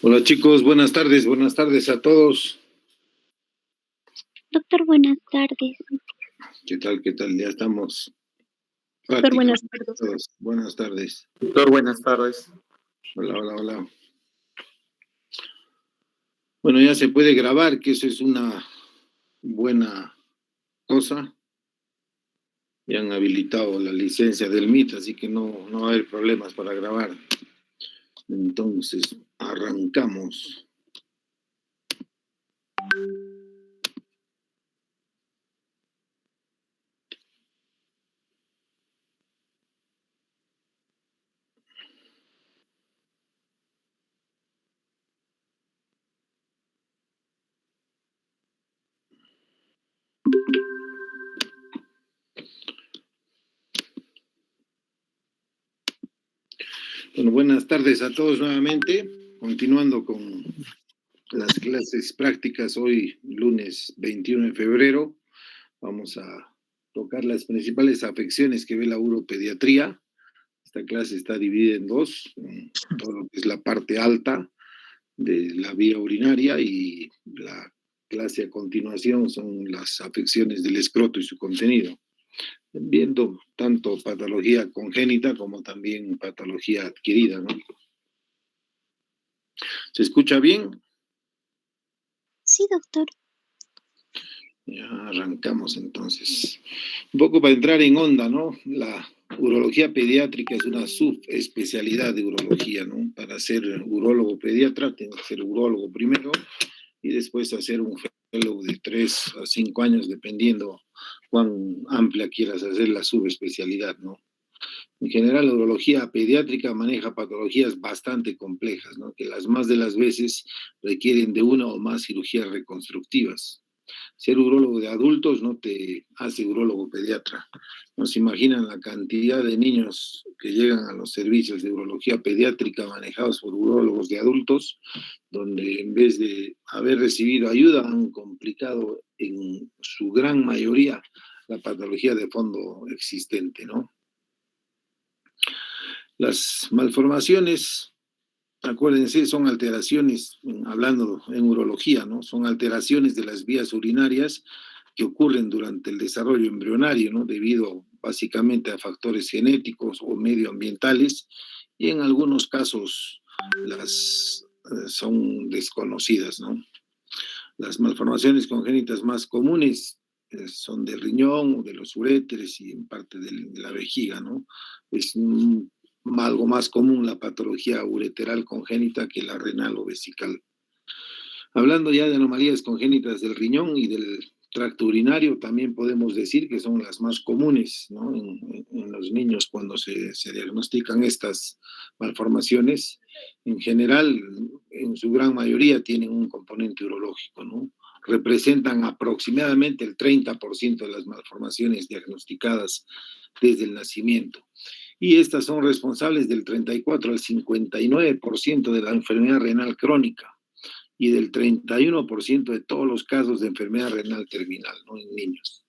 Hola chicos, buenas tardes a todos. Doctor, buenas tardes. ¿Qué tal? ¿Qué tal? Ya estamos Doctor, buenas prácticamente tardes. todos. Buenas tardes. Doctor, buenas tardes. Hola, hola, hola. Bueno, ya se puede grabar, que eso es una buena cosa. Ya han habilitado la licencia del MIT, así que no va a haber problemas para grabar. Entonces, arrancamos. Bueno, buenas tardes a todos nuevamente. Continuando con las clases prácticas hoy, lunes 21 de febrero. Vamos a tocar las principales afecciones que ve la uropediatría. Esta clase está dividida en dos, todo lo que es la parte alta de la vía urinaria y la clase a continuación son las afecciones del escroto y su contenido, viendo tanto patología congénita como también patología adquirida, ¿no? ¿Se escucha bien? Sí, doctor. Ya arrancamos entonces. Un poco para entrar en onda, ¿no? La urología pediátrica es una subespecialidad de urología, ¿no? Para ser urólogo pediatra, tienes que ser urólogo primero y después hacer un fellow de 3 a 5 años, dependiendo cuán amplia quieras hacer la subespecialidad, ¿no? En general, la urología pediátrica maneja patologías bastante complejas, ¿no? Que las más de las veces requieren de una o más cirugías reconstructivas. Ser urólogo de adultos no te hace urólogo pediatra. No se imaginan la cantidad de niños que llegan a los servicios de urología pediátrica manejados por urólogos de adultos, donde en vez de haber recibido ayuda han complicado en su gran mayoría la patología de fondo existente, ¿no? Las malformaciones, acuérdense, son alteraciones, hablando en urología, ¿no? Son alteraciones de las vías urinarias que ocurren durante el desarrollo embrionario, ¿no? Debido básicamente a factores genéticos o medioambientales, y en algunos casos las son desconocidas, ¿no? Las malformaciones congénitas más comunes son del riñón, de los uréteres y en parte de la vejiga, ¿no? Es algo más común la patología ureteral congénita que la renal o vesical. Hablando ya de anomalías congénitas del riñón y del tracto urinario, también podemos decir que son las más comunes, ¿no? En los niños cuando se diagnostican estas malformaciones. En general, en su gran mayoría tienen un componente urológico, ¿no? Representan aproximadamente el 30% de las malformaciones diagnosticadas desde el nacimiento. Y estas son responsables del 34 al 59% de la enfermedad renal crónica y del 31% de todos los casos de enfermedad renal terminal, ¿no? En niños.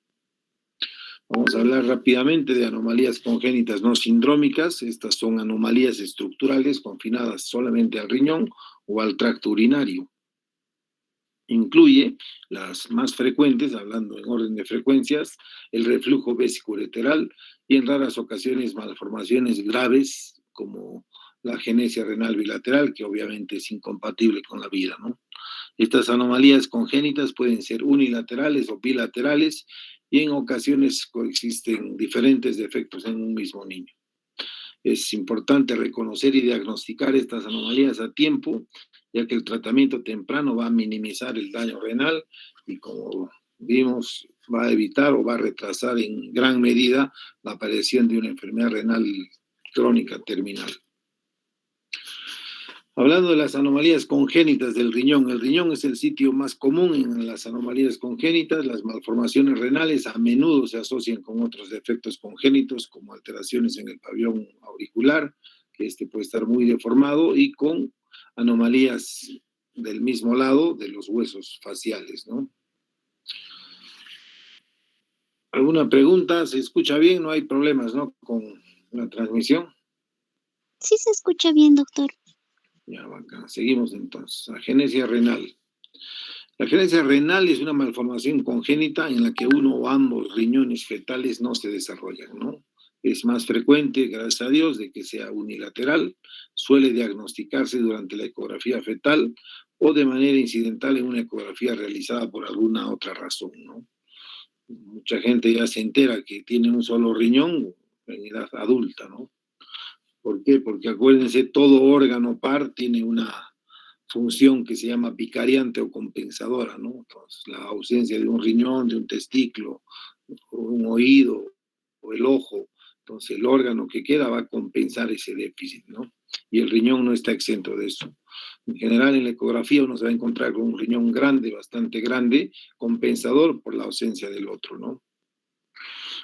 Vamos a hablar rápidamente de anomalías congénitas no sindrómicas. Estas son anomalías estructurales confinadas solamente al riñón o al tracto urinario. Incluye las más frecuentes, hablando en orden de frecuencias, el reflujo vesico-ureteral y en raras ocasiones malformaciones graves como la agenesia renal bilateral, que obviamente es incompatible con la vida, ¿no? Estas anomalías congénitas pueden ser unilaterales o bilaterales y en ocasiones coexisten diferentes defectos en un mismo niño. Es importante reconocer y diagnosticar estas anomalías a tiempo, ya que el tratamiento temprano va a minimizar el daño renal y, como vimos, va a evitar o va a retrasar en gran medida la aparición de una enfermedad renal crónica terminal. Hablando de las anomalías congénitas del riñón, el riñón es el sitio más común en las anomalías congénitas. Las malformaciones renales a menudo se asocian con otros defectos congénitos, como alteraciones en el pabellón auricular, que puede estar muy deformado, y con anomalías del mismo lado de los huesos faciales, ¿no? ¿Alguna pregunta? ¿Se escucha bien? No hay problemas, ¿no? Con la transmisión. Sí se escucha bien, doctor. Ya, bacán. Seguimos entonces. Agenesia renal. La agenesia renal es una malformación congénita en la que uno o ambos riñones fetales no se desarrollan, ¿no? Es más frecuente, gracias a Dios, de que sea unilateral. Suele diagnosticarse durante la ecografía fetal o de manera incidental en una ecografía realizada por alguna otra razón, ¿no? Mucha gente ya se entera que tiene un solo riñón en edad adulta, ¿no? ¿Por qué? Porque acuérdense, todo órgano par tiene una función que se llama vicariante o compensadora, ¿no? Entonces, la ausencia de un riñón, de un testículo, o un oído, o el ojo, entonces el órgano que queda va a compensar ese déficit, ¿no? Y el riñón no está exento de eso. En general, en la ecografía uno se va a encontrar con un riñón grande, bastante grande, compensador por la ausencia del otro, ¿no?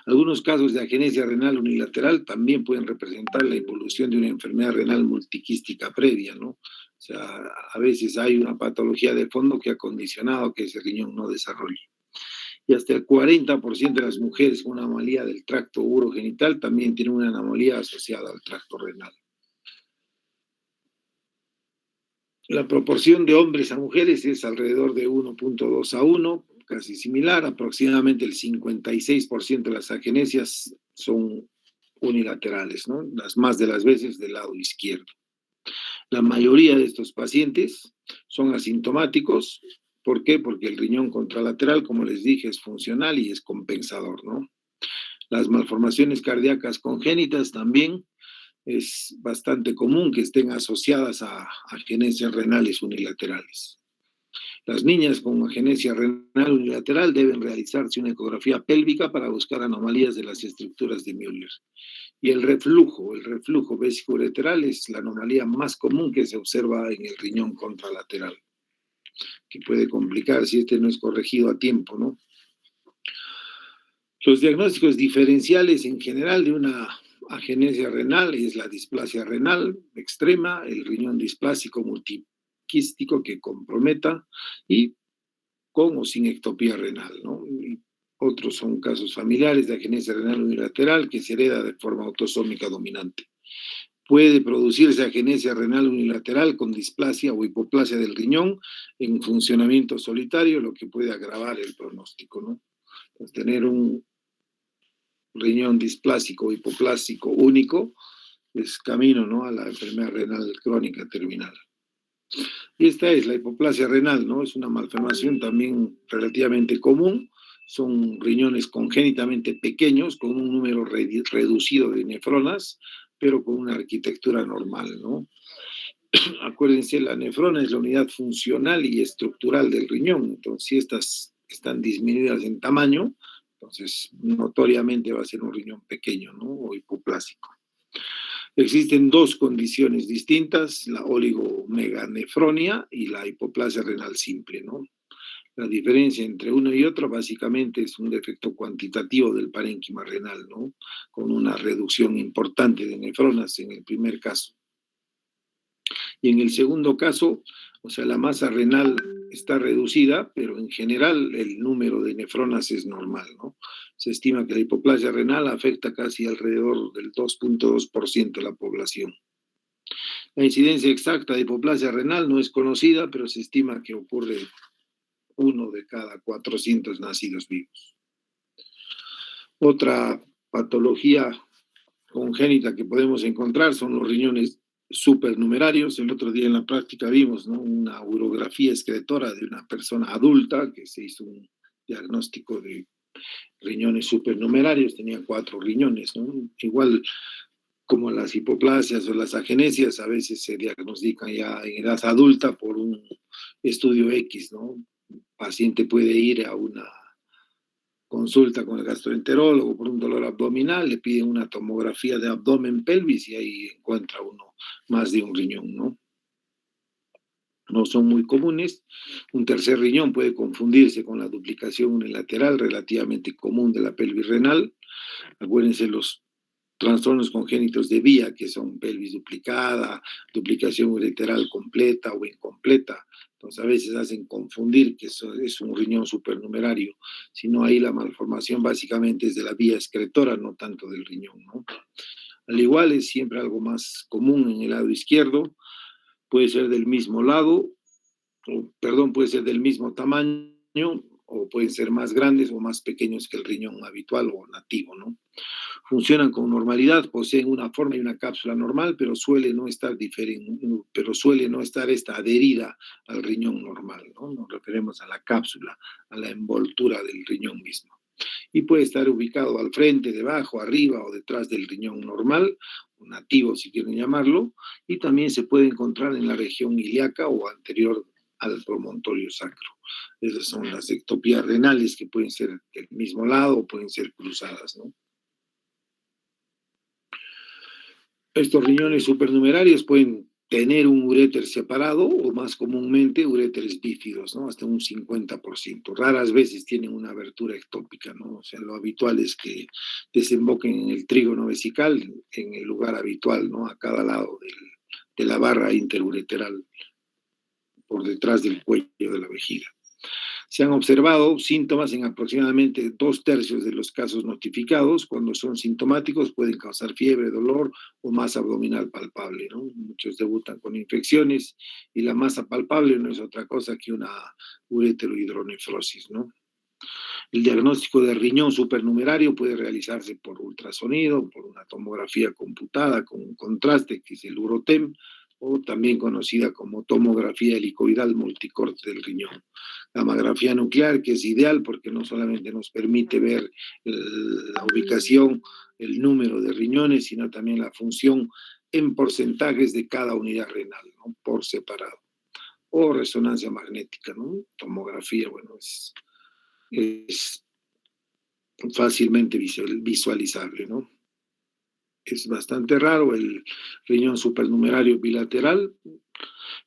Algunos casos de agenesia renal unilateral también pueden representar la evolución de una enfermedad renal multiquística previa, ¿no? O sea, a veces hay una patología de fondo que ha condicionado que ese riñón no desarrolle. Y hasta el 40% de las mujeres con una anomalía del tracto urogenital también tienen una anomalía asociada al tracto renal. La proporción de hombres a mujeres es alrededor de 1.2 a 1, casi similar. Aproximadamente el 56% de las agenesias son unilaterales, ¿no? Las más de las veces del lado izquierdo. La mayoría de estos pacientes son asintomáticos. ¿Por qué? Porque el riñón contralateral, como les dije, es funcional y es compensador, ¿no? Las malformaciones cardíacas congénitas también es bastante común que estén asociadas a agenesias renales unilaterales. Las niñas con agenesia renal unilateral deben realizarse una ecografía pélvica para buscar anomalías de las estructuras de Müller. Y el reflujo vesicoureteral es la anomalía más común que se observa en el riñón contralateral, que puede complicar si este no es corregido a tiempo, ¿no? Los diagnósticos diferenciales en general de una agenesia renal es la displasia renal extrema, el riñón displásico multiquístico que comprometa y con o sin ectopía renal, ¿no? Y otros son casos familiares de agenesia renal unilateral que se hereda de forma autosómica dominante. Puede producirse agenesia renal unilateral con displasia o hipoplasia del riñón en funcionamiento solitario, lo que puede agravar el pronóstico, ¿no? Entonces, tener un riñón displásico o hipoplásico único es camino, ¿no?, a la enfermedad renal crónica terminal. Y esta es la hipoplasia renal, ¿no? Es una malformación también relativamente común. Son riñones congénitamente pequeños con un número reducido de nefronas, pero con una arquitectura normal, ¿no? Acuérdense, la nefrona es la unidad funcional y estructural del riñón. Entonces, si estas están disminuidas en tamaño, entonces notoriamente va a ser un riñón pequeño, ¿no?, o hipoplásico. Existen dos condiciones distintas, la oligomeganefronia y la hipoplasia renal simple, ¿no? La diferencia entre uno y otro básicamente es un defecto cuantitativo del parénquima renal, ¿no? Con una reducción importante de nefronas en el primer caso. Y en el segundo caso, o sea, la masa renal está reducida, pero en general el número de nefronas es normal, ¿no? Se estima que la hipoplasia renal afecta casi alrededor del 2.2% de la población. La incidencia exacta de hipoplasia renal no es conocida, pero se estima que ocurre 1 de cada 400 nacidos vivos. Otra patología congénita que podemos encontrar son los riñones supernumerarios. El otro día en la práctica vimos, ¿no?, una urografía excretora de una persona adulta que se hizo un diagnóstico de riñones supernumerarios, tenía 4 riñones, ¿no? Igual como las hipoplasias o las agenesias, a veces se diagnostican ya en edad adulta por un estudio X, ¿no? El paciente puede ir a una consulta con el gastroenterólogo por un dolor abdominal, le piden una tomografía de abdomen pelvis y ahí encuentra uno más de un riñón, ¿no? No son muy comunes. Un tercer riñón puede confundirse con la duplicación unilateral relativamente común de la pelvis renal. Acuérdense los trastornos congénitos de vía, que son pelvis duplicada, duplicación ureteral completa o incompleta. Entonces a veces hacen confundir que eso es un riñón supernumerario, sino ahí la malformación básicamente es de la vía excretora, no tanto del riñón, ¿no? Al igual es siempre algo más común en el lado izquierdo. Puede ser del mismo lado, puede ser del mismo tamaño, o pueden ser más grandes o más pequeños que el riñón habitual o nativo, ¿no? Funcionan con normalidad, poseen una forma y una cápsula normal, pero suele no estar esta adherida al riñón normal, ¿no? Nos referimos a la cápsula, a la envoltura del riñón mismo. Y puede estar ubicado al frente, debajo, arriba o detrás del riñón normal, o nativo si quieren llamarlo, y también se puede encontrar en la región ilíaca o anterior al promontorio sacro. Esas son las ectopías renales, que pueden ser del mismo lado o pueden ser cruzadas, ¿no? Estos riñones supernumerarios pueden tener un uréter separado o más comúnmente uréteres bífidos, ¿no? Hasta un 50%. Raras veces tienen una abertura ectópica, ¿no? O sea, lo habitual es que desemboquen en el trígono vesical, en el lugar habitual, ¿no? A cada lado de la barra interureteral, por detrás del cuello de la vejiga. Se han observado síntomas en aproximadamente 2/3 de los casos notificados. Cuando son sintomáticos pueden causar fiebre, dolor o masa abdominal palpable, ¿no? Muchos debutan con infecciones y la masa palpable no es otra cosa que una ureterohidronefrosis, ¿no? El diagnóstico de riñón supernumerario puede realizarse por ultrasonido, por una tomografía computada con un contraste, que es el UROTEM, o también conocida como tomografía helicoidal multicorte del riñón. Gammagrafía nuclear, que es ideal porque no solamente nos permite ver la ubicación, el número de riñones, sino también la función en porcentajes de cada unidad renal, ¿no? Por separado. O resonancia magnética, ¿no? Tomografía, bueno, es fácilmente visualizable, ¿no? Es bastante raro el riñón supernumerario bilateral,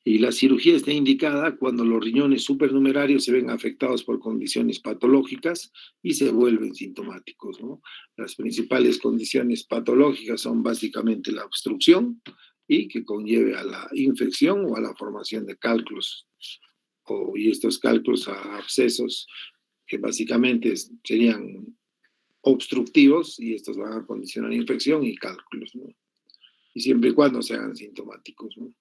y la cirugía está indicada cuando los riñones supernumerarios se ven afectados por condiciones patológicas y se vuelven sintomáticos, ¿no? Las principales condiciones patológicas son básicamente la obstrucción y que conlleve a la infección o a la formación de cálculos, y estos cálculos a abscesos que básicamente serían obstructivos, y estos van a condicionar infección y cálculos, ¿no? Y siempre y cuando sean sintomáticos, ¿no?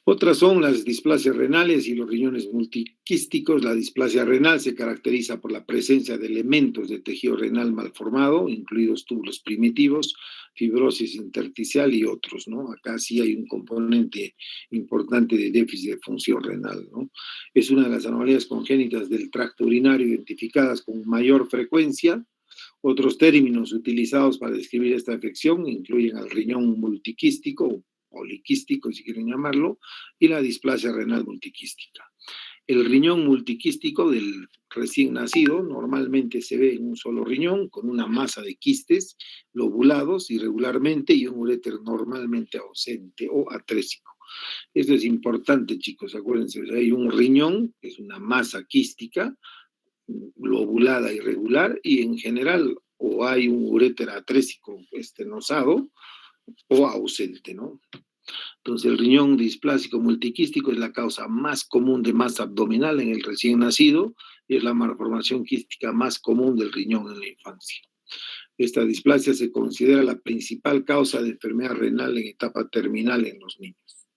Otras son las displasias renales y los riñones multiquísticos. La displasia renal se caracteriza por la presencia de elementos de tejido renal malformado, incluidos túbulos primitivos, fibrosis intersticial y otros, ¿no? Acá sí hay un componente importante de déficit de función renal, ¿no? Es una de las anomalías congénitas del tracto urinario identificadas con mayor frecuencia. Otros términos utilizados para describir esta afección incluyen al riñón multiquístico, poliquístico, si quieren llamarlo, y la displasia renal multiquística. El riñón multiquístico del recién nacido normalmente se ve en un solo riñón, con una masa de quistes lobulados irregularmente y un uréter normalmente ausente o atrésico. Esto es importante, chicos, acuérdense, hay un riñón, que es una masa quística, lobulada irregular, y en general o hay un uréter atrésico estenosado o ausente, ¿no? Entonces, el riñón displásico multiquístico es la causa más común de masa abdominal en el recién nacido y es la malformación quística más común del riñón en la infancia. Esta displasia se considera la principal causa de enfermedad renal en etapa terminal en los niños.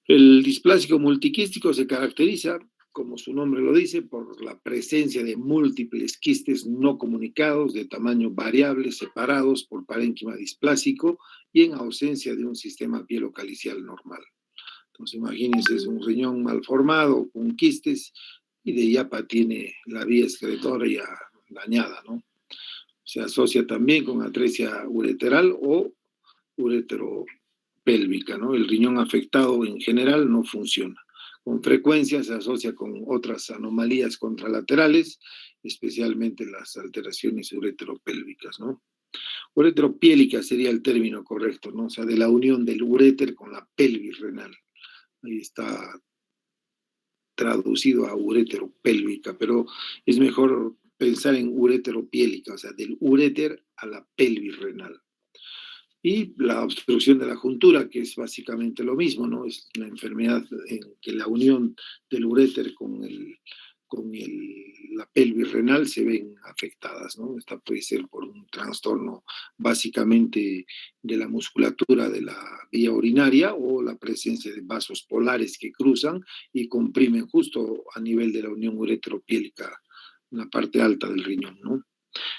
El displásico multiquístico se caracteriza, como su nombre lo dice, por la presencia de múltiples quistes no comunicados de tamaño variable separados por parénquima displásico y en ausencia de un sistema pielocalicial normal. Entonces imagínense, es un riñón mal formado con quistes y de yapa tiene la vía excretoria dañada, ¿no? Se asocia también con atresia ureteral o ureteropélvica, ¿no? El riñón afectado en general no funciona. Con frecuencia se asocia con otras anomalías contralaterales, especialmente las alteraciones ureteropélvicas, ¿no? Ureteropiélica sería el término correcto, ¿no? O sea, de la unión del uréter con la pelvis renal. Ahí está traducido a ureteropélvica, pero es mejor pensar en ureteropiélica, o sea, del uréter a la pelvis renal. Y la obstrucción de la juntura, que es básicamente lo mismo, ¿no? Es una enfermedad en que la unión del uréter la pelvis renal se ven afectadas, ¿no? Esta puede ser por un trastorno básicamente de la musculatura de la vía urinaria o la presencia de vasos polares que cruzan y comprimen justo a nivel de la unión ureteropiélica, en la parte alta del riñón, ¿no?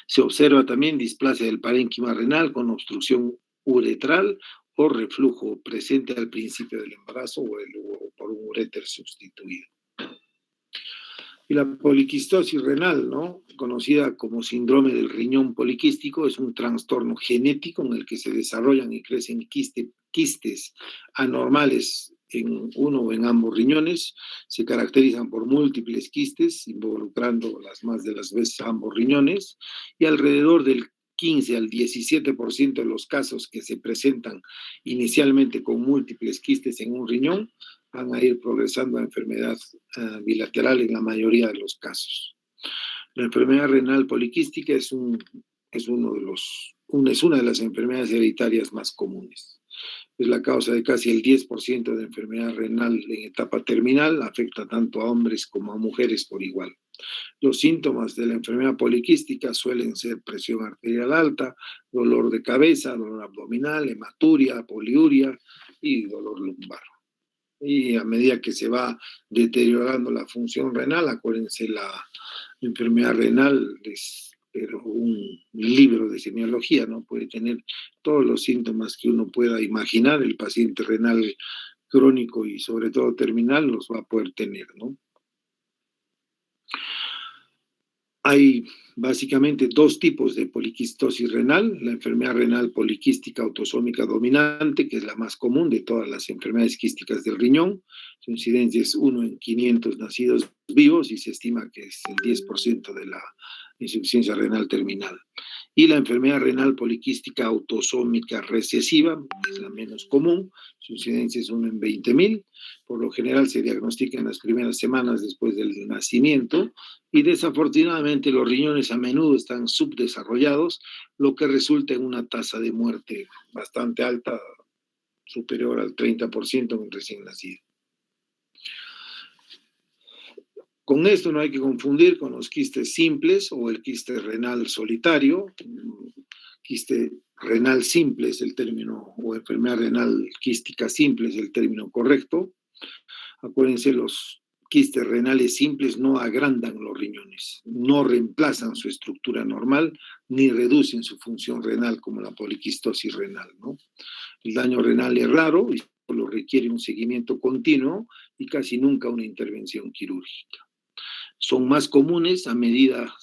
Se observa también displasia del parénquima renal con obstrucción uretral o reflujo presente al principio del embarazo o por un uréter sustituido. Y la poliquistosis renal, ¿no? Conocida como síndrome del riñón poliquístico, es un trastorno genético en el que se desarrollan y crecen quistes anormales en uno o en ambos riñones. Se caracterizan por múltiples quistes, involucrando las más de las veces a ambos riñones, y alrededor del 15 al 17% de los casos que se presentan inicialmente con múltiples quistes en un riñón van a ir progresando a enfermedad bilateral en la mayoría de los casos. La enfermedad renal poliquística es una de las enfermedades hereditarias más comunes. Es la causa de casi el 10% de enfermedad renal en etapa terminal, afecta tanto a hombres como a mujeres por igual. Los síntomas de la enfermedad poliquística suelen ser presión arterial alta, dolor de cabeza, dolor abdominal, hematuria, poliuria y dolor lumbar. Y a medida que se va deteriorando la función renal, acuérdense, la enfermedad renal es pero un libro de semiología, ¿no? Puede tener todos los síntomas que uno pueda imaginar, el paciente renal crónico y sobre todo terminal los va a poder tener, ¿no? Hay básicamente dos tipos de poliquistosis renal, la enfermedad renal poliquística autosómica dominante, que es la más común de todas las enfermedades quísticas del riñón. Su incidencia es 1 en 500 nacidos vivos y se estima que es el 10% de la insuficiencia renal terminal. Y la enfermedad renal poliquística autosómica recesiva es la menos común, su incidencia es 1 en 20.000. Por lo general se diagnostica en las primeras semanas después del nacimiento y desafortunadamente los riñones a menudo están subdesarrollados, lo que resulta en una tasa de muerte bastante alta, superior al 30% en un recién nacido. Con esto no hay que confundir con los quistes simples o el quiste renal solitario. Quiste renal simple es el término, o enfermedad renal quística simple es el término correcto. Acuérdense, los quistes renales simples no agrandan los riñones, no reemplazan su estructura normal, ni reducen su función renal como la poliquistosis renal, ¿no? El daño renal es raro y solo requiere un seguimiento continuo y casi nunca una intervención quirúrgica. Son más comunes a medida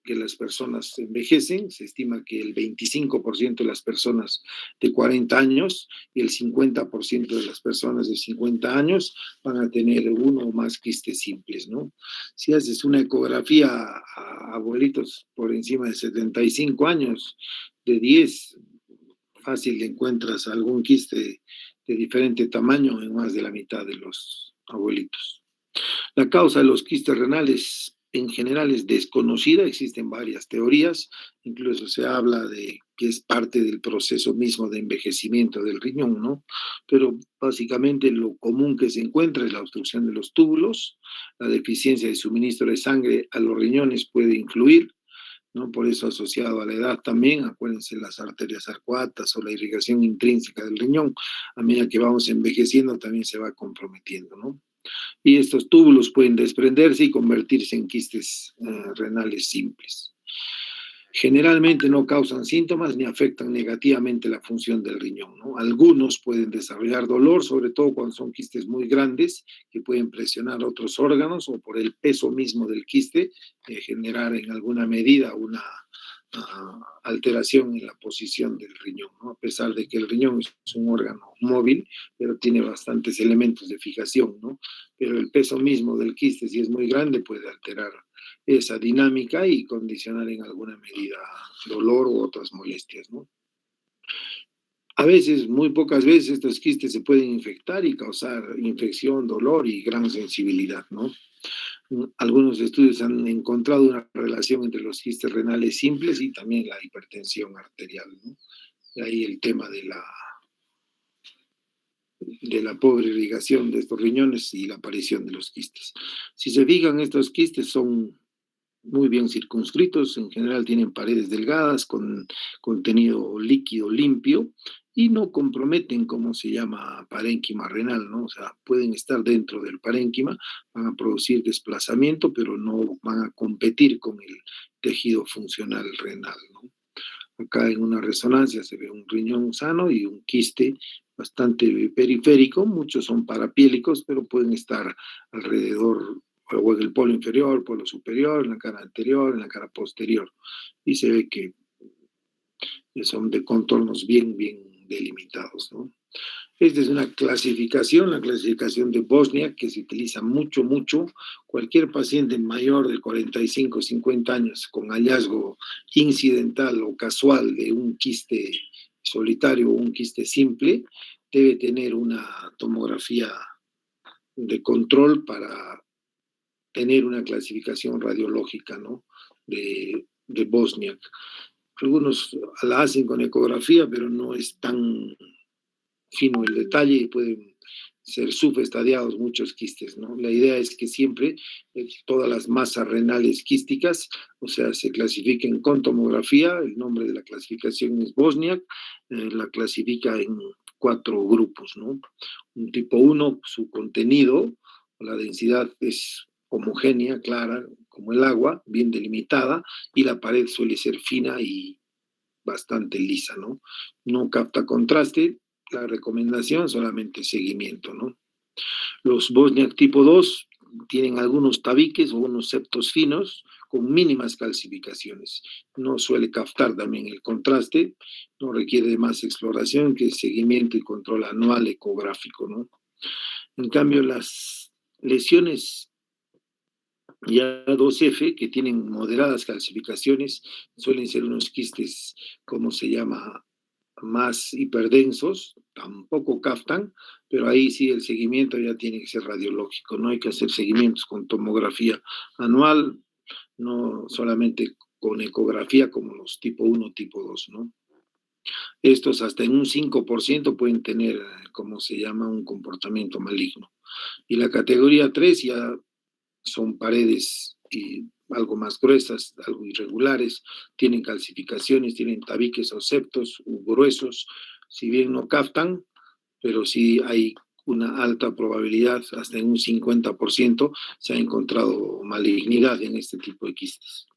que las personas envejecen. Se estima que el 25% de las personas de 40 años y el 50% de las personas de 50 años van a tener uno o más quistes simples, ¿no? Si haces una ecografía a abuelitos por encima de 75 años, de 10, fácil encuentras algún quiste de diferente tamaño en más de la mitad de los abuelitos. La causa de los quistes renales en general es desconocida, existen varias teorías, incluso se habla de que es parte del proceso mismo de envejecimiento del riñón, ¿no? Pero básicamente lo común que se encuentra es la obstrucción de los túbulos, la deficiencia de suministro de sangre a los riñones puede influir, ¿no? Por eso asociado a la edad también, acuérdense las arterias arcuatas o la irrigación intrínseca del riñón, a medida que vamos envejeciendo también se va comprometiendo, ¿no? Y estos túbulos pueden desprenderse y convertirse en quistes renales simples. Generalmente no causan síntomas ni afectan negativamente la función del riñón, ¿no? Algunos pueden desarrollar dolor, sobre todo cuando son quistes muy grandes, que pueden presionar otros órganos o por el peso mismo del quiste, generar en alguna medida una alteración en la posición del riñón, ¿no? A pesar de que el riñón es un órgano móvil, pero tiene bastantes elementos de fijación, ¿no? Pero el peso mismo del quiste, si es muy grande, puede alterar esa dinámica y condicionar en alguna medida dolor u otras molestias, ¿no? A veces, muy pocas veces, estos quistes se pueden infectar y causar infección, dolor y gran sensibilidad, ¿no? Algunos estudios han encontrado una relación entre los quistes renales simples y también la hipertensión arterial, ¿no? De ahí el tema de de la pobre irrigación de estos riñones y la aparición de los quistes. Si se fijan, estos quistes son muy bien circunscritos, en general tienen paredes delgadas con contenido líquido limpio y no comprometen, como se llama, parénquima renal, ¿no? O sea, pueden estar dentro del parénquima, van a producir desplazamiento, pero no van a competir con el tejido funcional renal, ¿no? Acá en una resonancia se ve un riñón sano y un quiste bastante periférico, muchos son parapiélicos, pero pueden estar alrededor o en el polo inferior, polo superior, en la cara anterior, en la cara posterior. Y se ve que son de contornos bien, bien delimitados, ¿no? Esta es una clasificación, la clasificación de Bosnia, que se utiliza mucho, mucho. Cualquier paciente mayor de 45, 50 años con hallazgo incidental o casual de un quiste solitario o un quiste simple, debe tener una tomografía de control para tener una clasificación radiológica, ¿no? de Bosniak. Algunos la hacen con ecografía, pero no es tan fino el detalle y pueden ser subestadiados muchos quistes, ¿no? La idea es que siempre todas las masas renales quísticas, o sea, se clasifiquen con tomografía, el nombre de la clasificación es Bosniak, la clasifica en 4 grupos, ¿no? Un tipo 1, su contenido, la densidad es homogénea, clara, como el agua, bien delimitada, y la pared suele ser fina y bastante lisa, ¿no? No capta contraste, la recomendación solamente seguimiento, ¿no? Los Bosniak tipo 2 tienen algunos tabiques o unos septos finos con mínimas calcificaciones. No suele captar también el contraste, no requiere de más exploración que seguimiento y control anual ecográfico, ¿no? En cambio, las lesiones ya 2F, que tienen moderadas calcificaciones, suelen ser unos quistes, como se llama, más hiperdensos, tampoco captan, pero ahí sí el seguimiento ya tiene que ser radiológico, no hay que hacer seguimientos con tomografía anual, no solamente con ecografía como los tipo 1, tipo 2, ¿no? Estos hasta en un 5% pueden tener, como se llama, un comportamiento maligno. Y la categoría 3 ya son paredes algo más gruesas, algo irregulares, tienen calcificaciones, tienen tabiques o septos gruesos, si bien no captan, pero sí hay una alta probabilidad, hasta en un 50% se ha encontrado malignidad en este tipo de quistes.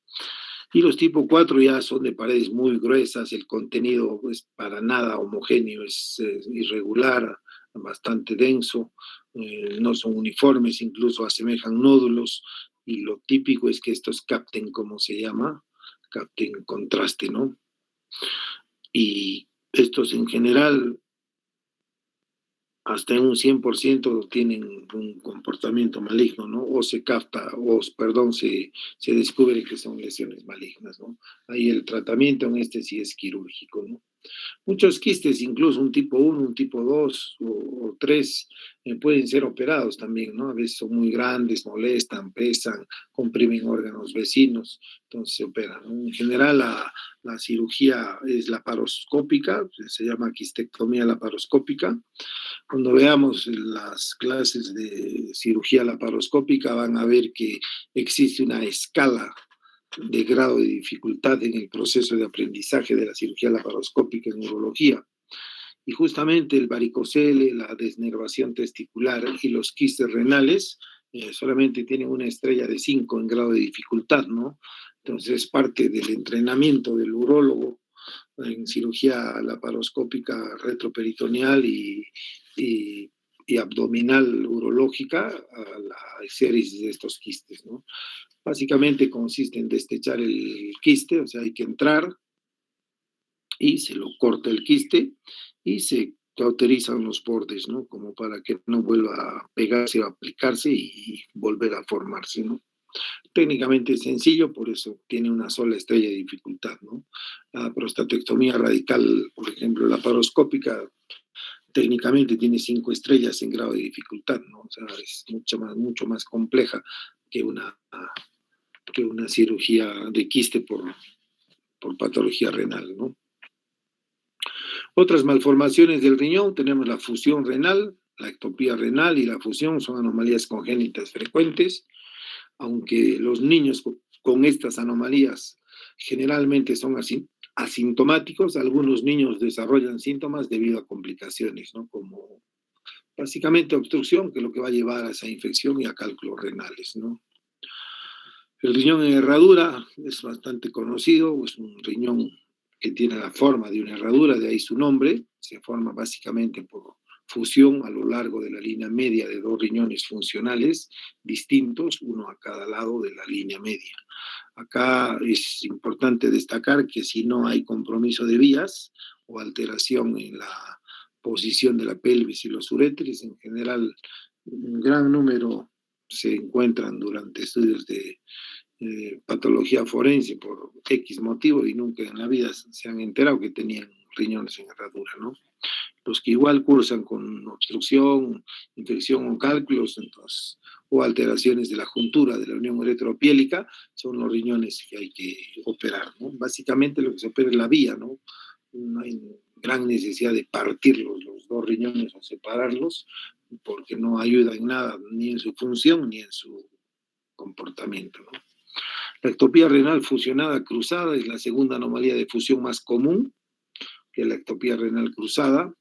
Y los tipo 4 ya son de paredes muy gruesas, el contenido es para nada homogéneo, es irregular, bastante denso, no son uniformes, incluso asemejan nódulos, y lo típico es que estos capten, como se llama, capten contraste, ¿no? Y estos en general hasta en un 100% tienen un comportamiento maligno, ¿no? O se capta, o perdón, se descubre que son lesiones malignas, ¿no? Ahí el tratamiento en este sí es quirúrgico, ¿no? Muchos quistes, incluso un tipo 1, un tipo 2 o 3, pueden ser operados también, ¿no? A veces son muy grandes, molestan, pesan, comprimen órganos vecinos, entonces se operan, ¿no? En general, la cirugía es laparoscópica, se llama quistectomía laparoscópica. Cuando veamos las clases de cirugía laparoscópica, van a ver que existe una escala de grado de dificultad en el proceso de aprendizaje de la cirugía laparoscópica en urología. Y justamente el varicocele, la desnervación testicular y los quistes renales solamente tienen una estrella de 5 en grado de dificultad, ¿no? Entonces es parte del entrenamiento del urólogo en cirugía laparoscópica retroperitoneal y, y abdominal urológica a la exéresis de estos quistes, ¿no? Básicamente consiste en destechar el quiste, o sea, hay que entrar y se lo corta el quiste y se cauterizan los bordes, ¿no? Como para que no vuelva a pegarse o aplicarse y volver a formarse, ¿no? Técnicamente es sencillo, por eso tiene una sola estrella de dificultad, ¿no? La prostatectomía radical, por ejemplo, la paroscópica, técnicamente tiene 5 estrellas en grado de dificultad, ¿no? O sea, es mucho más compleja que una cirugía de quiste por patología renal, ¿no? Otras malformaciones del riñón, tenemos la fusión renal, la ectopía renal y la fusión son anomalías congénitas frecuentes, aunque los niños con estas anomalías generalmente son asintomáticos, algunos niños desarrollan síntomas debido a complicaciones, ¿no? Como básicamente obstrucción, que es lo que va a llevar a esa infección y a cálculos renales, ¿no? El riñón en herradura es bastante conocido, es un riñón que tiene la forma de una herradura, de ahí su nombre, se forma básicamente por fusión a lo largo de la línea media de dos riñones funcionales distintos, uno a cada lado de la línea media. Acá es importante destacar que si no hay compromiso de vías o alteración en la posición de la pelvis y los uréteres, en general un gran número se encuentran durante estudios de patología forense por X motivo y nunca en la vida se han enterado que tenían riñones en herradura, ¿no? Los que igual cursan con obstrucción, infección o cálculos, entonces, o alteraciones de la juntura de la unión ureteropiélica, son los riñones que hay que operar, ¿no? Básicamente lo que se opera es la vía, ¿no? No hay gran necesidad de partirlos, los dos riñones o separarlos, porque no ayuda en nada, ni en su función ni en su comportamiento, ¿no? La ectopía renal fusionada cruzada es la segunda anomalía de fusión más común que la ectopía renal cruzada.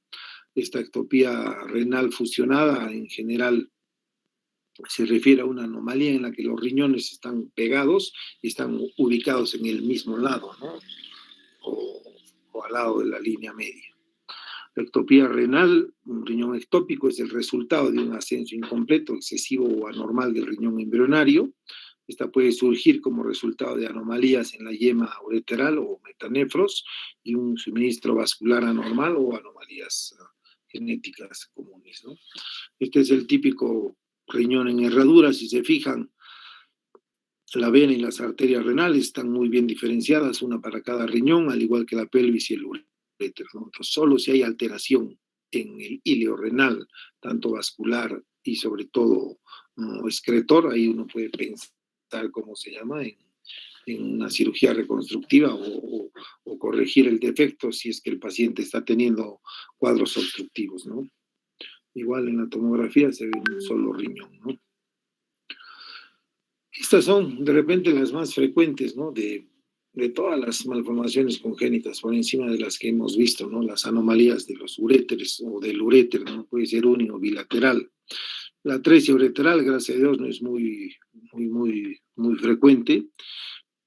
Esta ectopía renal fusionada en general se refiere a una anomalía en la que los riñones están pegados y están ubicados en el mismo lado, ¿no? O al lado de la línea media. La ectopía renal, un riñón ectópico, es el resultado de un ascenso incompleto, excesivo o anormal del riñón embrionario. Esta puede surgir como resultado de anomalías en la yema ureteral o metanefros y un suministro vascular anormal o anomalías genéticas comunes, ¿no? Este es el típico riñón en herradura. Si se fijan, la vena y las arterias renales están muy bien diferenciadas, una para cada riñón, al igual que la pelvis y el uréter, ¿no? Entonces, solo si hay alteración en el híleo renal, tanto vascular y sobre todo excretor, ahí uno puede pensar, ¿cómo se llama?, en una cirugía reconstructiva o corregir el defecto si es que el paciente está teniendo cuadros obstructivos, ¿no? Igual en la tomografía se ve un solo riñón, ¿no? Estas son de repente las más frecuentes, ¿no? De todas las malformaciones congénitas, por encima de las que hemos visto, ¿no? Las anomalías de los uréteres o del uréter, ¿no? Puede ser único o bilateral. La atresia ureteral, gracias a Dios, no es muy frecuente,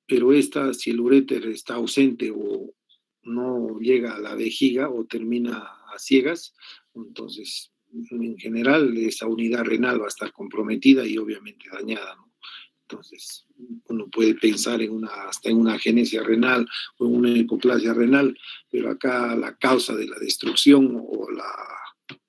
pero esta, si el uréter está ausente o no llega a la vejiga o termina a ciegas, entonces en general esa unidad renal va a estar comprometida y obviamente dañada, ¿no? Entonces uno puede pensar hasta en una agenesia renal o en una hipoplasia renal, pero acá la causa de la destrucción o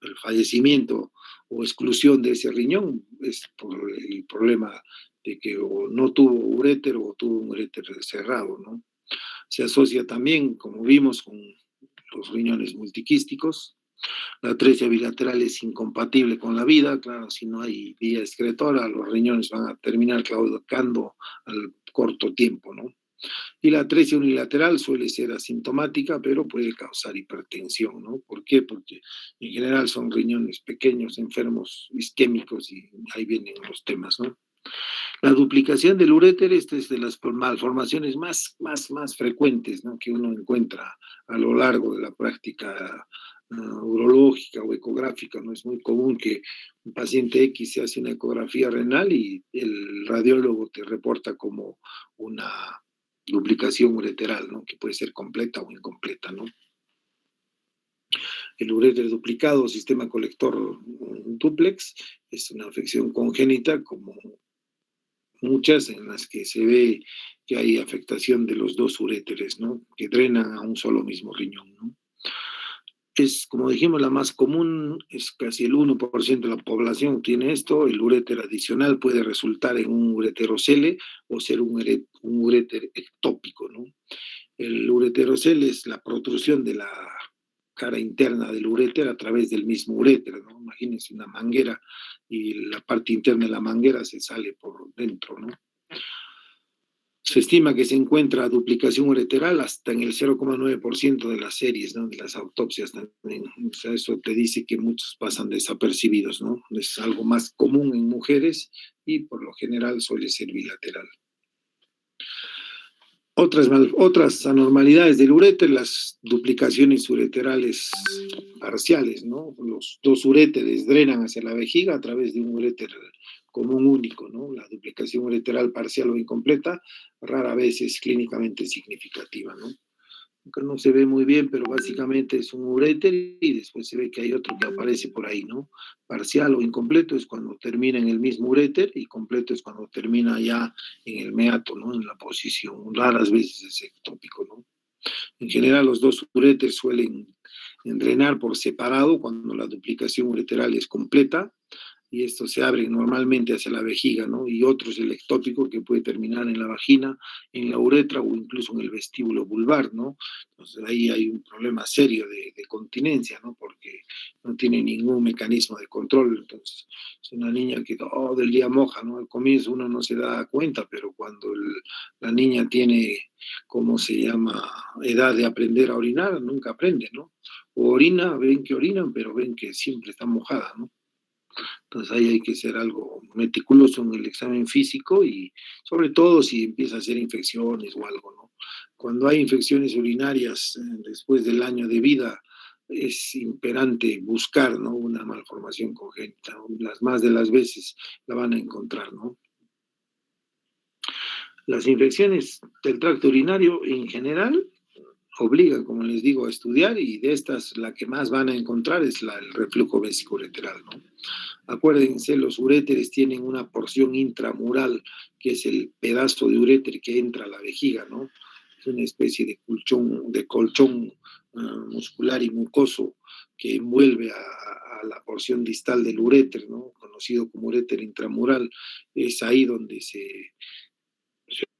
el fallecimiento o exclusión de ese riñón es por el problema de que o no tuvo uréter o tuvo un uréter cerrado, ¿no? Se asocia también, como vimos, con los riñones multiquísticos. La atresia bilateral es incompatible con la vida, claro, si no hay vía excretora, los riñones van a terminar claudicando al corto tiempo, ¿no? Y la atresia unilateral suele ser asintomática, pero puede causar hipertensión, ¿no? ¿Por qué? Porque en general son riñones pequeños, enfermos, isquémicos, y ahí vienen los temas, ¿no? La duplicación del uréter, esta es de las malformaciones más frecuentes, ¿no?, que uno encuentra a lo largo de la práctica urológica o ecográfica, ¿no? Es muy común que un paciente X se hace una ecografía renal y el radiólogo te reporta como una duplicación ureteral, ¿no?, que puede ser completa o incompleta, ¿no? El uréter duplicado, sistema colector dúplex, es una afección congénita como muchas en las que se ve que hay afectación de los dos uréteres, ¿no?, que drenan a un solo mismo riñón, ¿no? Es, como dijimos, la más común, es casi el 1% de la población tiene esto. El uréter adicional puede resultar en un ureterocele o ser un uréter ectópico, ¿no? El ureterocele es la protrusión de la cara interna del uréter a través del mismo uréter, ¿no? Imagínense una manguera y la parte interna de la manguera se sale por dentro, ¿no? Se estima que se encuentra duplicación ureteral hasta en el 0,9% de las series, ¿no? De las autopsias también. O sea, eso te dice que muchos pasan desapercibidos, ¿no? Es algo más común en mujeres y por lo general suele ser bilateral. Otras anormalidades del uréter, las duplicaciones ureterales parciales, ¿no? Los dos uréteres drenan hacia la vejiga a través de un uréter común único, ¿no? La duplicación ureteral parcial o incompleta rara vez es clínicamente significativa, ¿no? Que no se ve muy bien, pero básicamente es un uréter y después se ve que hay otro que aparece por ahí, ¿no? Parcial o incompleto es cuando termina en el mismo uréter y completo es cuando termina ya en el meato, ¿no? En la posición, raras veces es ectópico, ¿no? En general los dos uréteres suelen drenar por separado cuando la duplicación ureteral es completa y estos se abren normalmente hacia la vejiga, ¿no? Y otro es el ectópico que puede terminar en la vagina, en la uretra o incluso en el vestíbulo vulvar, ¿no? Entonces ahí hay un problema serio de continencia, ¿no? Porque no tiene ningún mecanismo de control. Entonces es una niña que todo el día moja, ¿no? Al comienzo uno no se da cuenta, pero cuando la niña tiene, ¿cómo se llama?, edad de aprender a orinar, nunca aprende, ¿no? O orina, ven que orinan, pero ven que siempre está mojada, ¿no? Entonces ahí hay que ser algo meticuloso en el examen físico y sobre todo si empieza a hacer infecciones o algo, ¿no? Cuando hay infecciones urinarias después del año de vida, es imperante buscar, ¿no?, una malformación congénita. Las más de las veces la van a encontrar, ¿no? Las infecciones del tracto urinario en general obligan, como les digo, a estudiar y de estas la que más van a encontrar es el reflujo vesicoureteral, ¿no? Acuérdense, los uréteres tienen una porción intramural, que es el pedazo de uréter que entra a la vejiga, ¿no? Es una especie de colchón muscular y mucoso que envuelve a la porción distal del uréter, ¿no? Conocido como uréter intramural. Es ahí donde se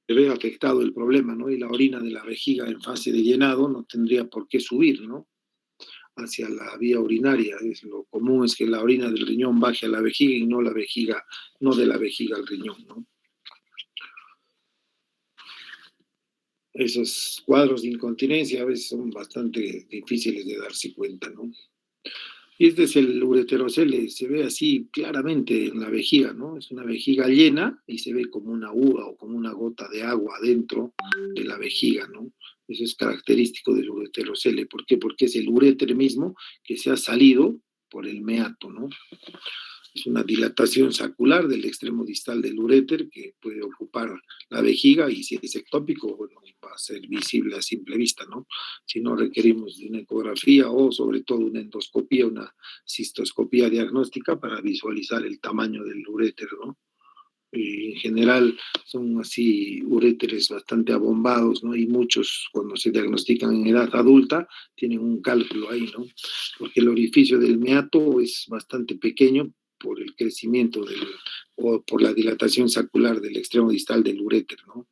ve afectado el problema, ¿no? Y la orina de la vejiga en fase de llenado no tendría por qué subir, ¿no?, hacia la vía urinaria. Lo común es que la orina del riñón baje a la vejiga y no la vejiga, no de la vejiga al riñón, ¿no? Esos cuadros de incontinencia a veces son bastante difíciles de darse cuenta, ¿no? Y este es el ureterocele, se ve así claramente en la vejiga, ¿no? Es una vejiga llena y se ve como una uva o como una gota de agua dentro de la vejiga, ¿no? Eso es característico del ureterocele. ¿Por qué? Porque es el uréter mismo que se ha salido por el meato, ¿no? Es una dilatación sacular del extremo distal del uréter que puede ocupar la vejiga y si es ectópico, bueno, va a ser visible a simple vista, ¿no? Si no requerimos de una ecografía o sobre todo una endoscopía, una cistoscopía diagnóstica para visualizar el tamaño del uréter, ¿no? Y en general son así uréteres bastante abombados, ¿no? Y muchos cuando se diagnostican en edad adulta tienen un cálculo ahí, ¿no? Porque el orificio del meato es bastante pequeño por el crecimiento o por la dilatación sacular del extremo distal del uréter, ¿no?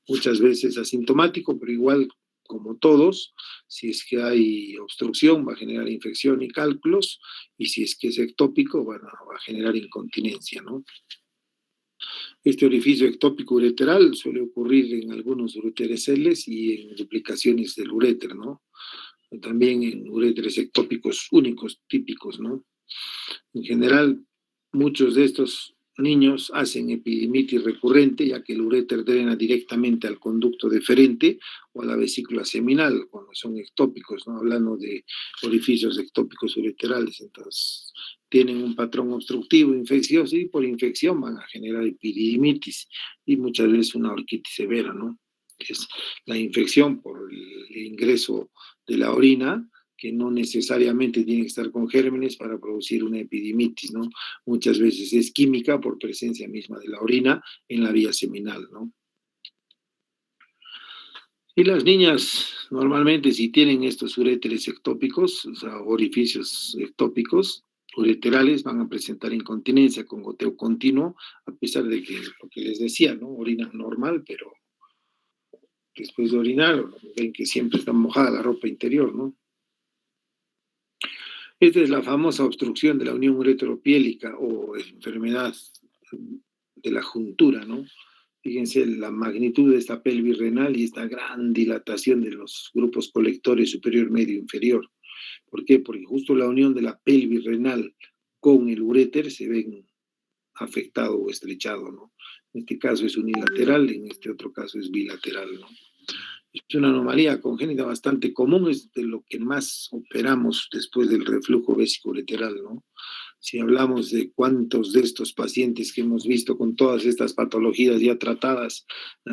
Muchas veces asintomático, pero igual como todos, si es que hay obstrucción va a generar infección y cálculos, y si es que es ectópico, bueno, va a generar incontinencia, ¿no? Este orificio ectópico ureteral suele ocurrir en algunos ureteroceles y en duplicaciones del uréter, ¿no? También en uréteres ectópicos únicos, típicos, ¿no? En general, muchos de estos niños hacen epidimitis recurrente, ya que el uréter drena directamente al conducto deferente o a la vesícula seminal, cuando son ectópicos, ¿no? Hablando de orificios ectópicos ureterales. Entonces, tienen un patrón obstructivo, infeccioso, y por infección van a generar epidimitis y muchas veces una orquitis severa, ¿no? Es la infección por el ingreso de la orina, que no necesariamente tiene que estar con gérmenes para producir una epidimitis, ¿no? Muchas veces es química por presencia misma de la orina en la vía seminal, ¿no? Y las niñas normalmente si tienen estos uréteres ectópicos, o sea, orificios ectópicos, ureterales, van a presentar incontinencia con goteo continuo, a pesar de que lo que les decía, ¿no? Orinan normal, pero después de orinar ven que siempre está mojada la ropa interior, ¿no? Esta es la famosa obstrucción de la unión ureteropiélica o enfermedad de la juntura, ¿no? Fíjense la magnitud de esta pelvis renal y esta gran dilatación de los grupos colectores superior, medio, inferior. ¿Por qué? Porque justo la unión de la pelvis renal con el uréter se ven afectado o estrechado, ¿no? En este caso es unilateral, en este otro caso es bilateral, ¿no? Es una anomalía congénita bastante común, es de lo que más operamos después del reflujo vesicoureteral, ¿no? Si hablamos de cuántos de estos pacientes que hemos visto con todas estas patologías ya tratadas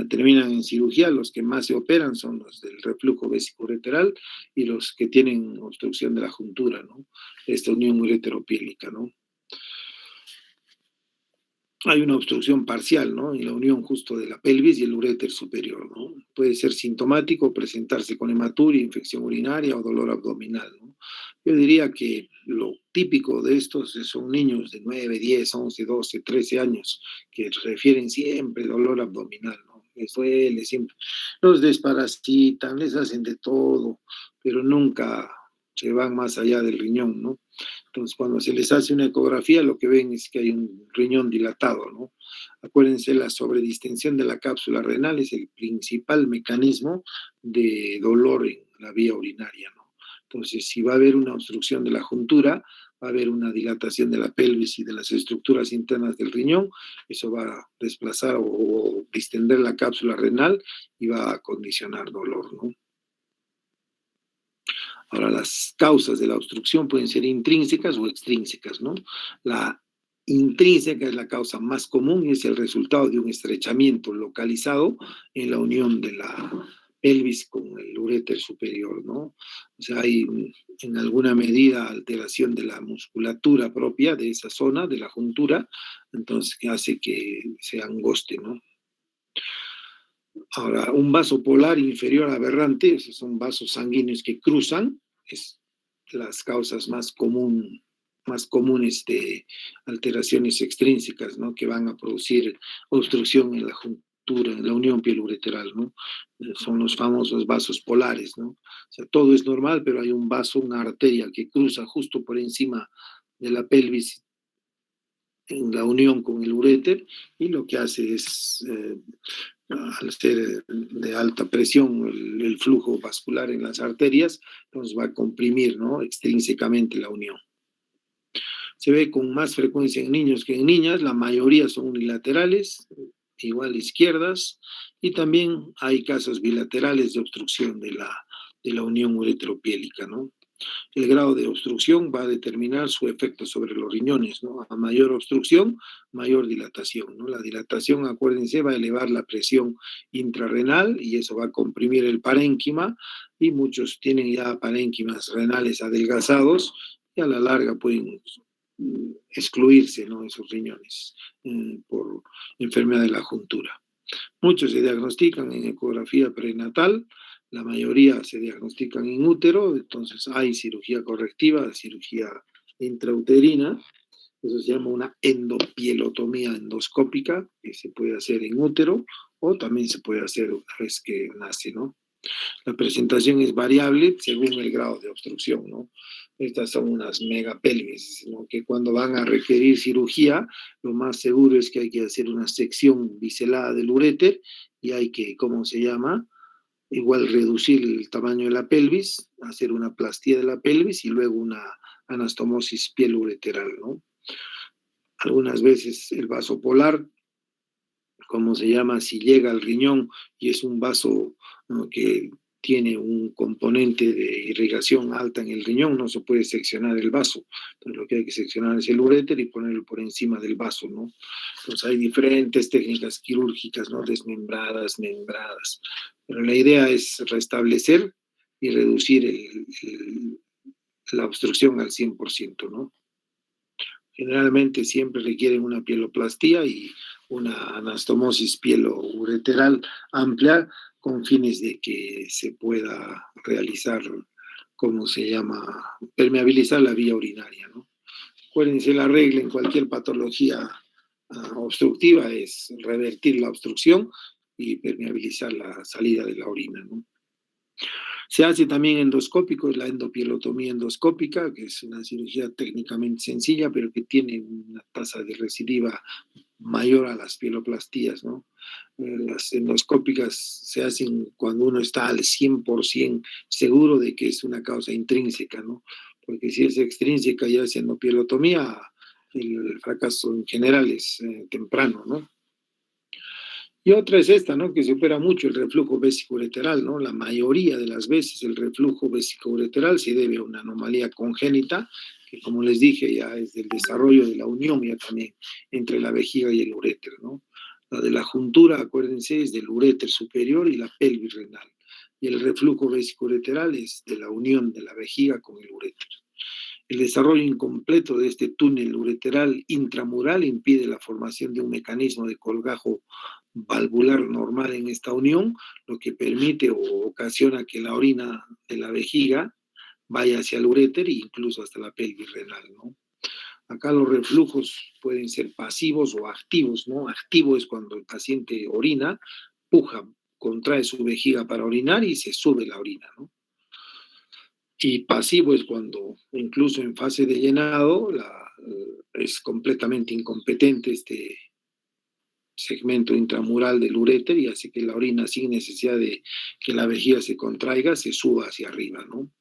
terminan en cirugía, los que más se operan son los del reflujo vesicoureteral y los que tienen obstrucción de la juntura, ¿no? Esta unión ureteropiélica, ¿no? Hay una obstrucción parcial, ¿no? En la unión justo de la pelvis y el uréter superior, ¿no? Puede ser sintomático, presentarse con hematuria, infección urinaria o dolor abdominal, ¿no? Yo diría que lo típico de estos son niños de 9, 10, 11, 12, 13 años que refieren siempre dolor abdominal, ¿no? Les duele siempre. Los desparasitan, les hacen de todo, pero nunca se van más allá del riñón, ¿no? Entonces, cuando se les hace una ecografía, lo que ven es que hay un riñón dilatado, ¿no? Acuérdense, la sobredistensión de la cápsula renal es el principal mecanismo de dolor en la vía urinaria, ¿no? Entonces, si va a haber una obstrucción de la juntura, va a haber una dilatación de la pelvis y de las estructuras internas del riñón, eso va a desplazar o distender la cápsula renal y va a condicionar dolor, ¿no? Ahora, las causas de la obstrucción pueden ser intrínsecas o extrínsecas, ¿no? La intrínseca es la causa más común y es el resultado de un estrechamiento localizado en la unión de la pelvis con el uréter superior, ¿no? O sea, hay en alguna medida alteración de la musculatura propia de esa zona, de la juntura, entonces que hace que se angoste, ¿no? Ahora, un vaso polar inferior aberrante, esos son vasos sanguíneos que cruzan, es las causas más comunes de alteraciones extrínsecas, ¿no? Que van a producir obstrucción en la juntura, en la unión piel-ureteral, ¿no? Son los famosos vasos polares, ¿no? O sea, todo es normal, pero hay un vaso, una arteria que cruza justo por encima de la pelvis en la unión con el uréter y lo que hace es al ser de alta presión el flujo vascular en las arterias, entonces va a comprimir, ¿no? Extrínsecamente la unión. Se ve con más frecuencia en niños que en niñas, la mayoría son unilaterales, igual izquierdas, y también hay casos bilaterales de obstrucción de la unión ureteropiélica, ¿no? El grado de obstrucción va a determinar su efecto sobre los riñones, ¿no? A mayor obstrucción, mayor dilatación, ¿no? La dilatación, acuérdense, va a elevar la presión intrarrenal y eso va a comprimir el parénquima y muchos tienen ya parénquimas renales adelgazados y a la larga pueden excluirse, ¿no? Esos riñones por enfermedad de la juntura. Muchos se diagnostican en ecografía prenatal, la mayoría se diagnostican en útero, entonces hay cirugía correctiva, cirugía intrauterina, eso se llama una endopielotomía endoscópica, que se puede hacer en útero o también se puede hacer una vez que nace, ¿no? La presentación es variable según el grado de obstrucción, ¿no? Estas son unas megapelvis, ¿no? Que cuando van a requerir cirugía, lo más seguro es que hay que hacer una sección biselada del uréter y hay que, ¿cómo se llama? Igual reducir el tamaño de la pelvis, hacer una plastía de la pelvis y luego una anastomosis pielureteral, ¿no? Algunas veces el vaso polar, ¿cómo se llama? Si llega al riñón y es un vaso, ¿no? Que tiene un componente de irrigación alta en el riñón, no se puede seccionar el vaso. Entonces lo que hay que seccionar es el uréter y ponerlo por encima del vaso, ¿no? Entonces hay diferentes técnicas quirúrgicas, ¿no? Desmembradas, membradas. Pero la idea es restablecer y reducir la obstrucción al 100%, ¿no? Generalmente siempre requieren una pieloplastía y una anastomosis pielo-ureteral amplia con fines de que se pueda realizar, ¿cómo se llama? Permeabilizar la vía urinaria, ¿no? Acuérdense, la regla en cualquier patología obstructiva es revertir la obstrucción y permeabilizar la salida de la orina, ¿no? Se hace también endoscópico, la endopielotomía endoscópica, que es una cirugía técnicamente sencilla, pero que tiene una tasa de recidiva mayor a las pieloplastías, ¿no? Las endoscópicas se hacen cuando uno está al 100% seguro de que es una causa intrínseca, ¿no? Porque si es extrínseca ya haciendo pielotomía, el fracaso en general es temprano, ¿no? Y otra es esta, ¿no? Que se opera mucho el reflujo vesicoureteral, ¿no? La mayoría de las veces el reflujo vesicoureteral se debe a una anomalía congénita, que como les dije ya es del desarrollo de la unión ya también entre la vejiga y el uréter, ¿no? La de la juntura, acuérdense, es del uréter superior y la pelvis renal. Y el reflujo vesicoureteral es de la unión de la vejiga con el uréter. El desarrollo incompleto de este túnel ureteral intramural impide la formación de un mecanismo de colgajo valvular normal en esta unión, lo que permite o ocasiona que la orina de la vejiga vaya hacia el uréter e incluso hasta la pelvis renal, ¿no? Acá los reflujos pueden ser pasivos o activos, ¿no? Activo es cuando el paciente orina, puja, contrae su vejiga para orinar y se sube la orina, ¿no? Y pasivo es cuando, incluso en fase de llenado, es completamente incompetente este segmento intramural del uréter y hace que la orina, sin necesidad de que la vejiga se contraiga, se suba hacia arriba, ¿no?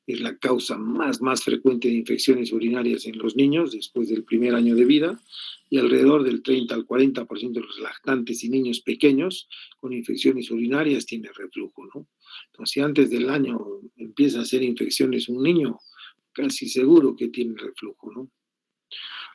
Es la causa más frecuente de infecciones urinarias en los niños después del primer año de vida y alrededor del 30 al 40% de los lactantes y niños pequeños con infecciones urinarias tiene reflujo, ¿no? Entonces, si antes del año empieza a hacer infecciones un niño, casi seguro que tiene reflujo, ¿no?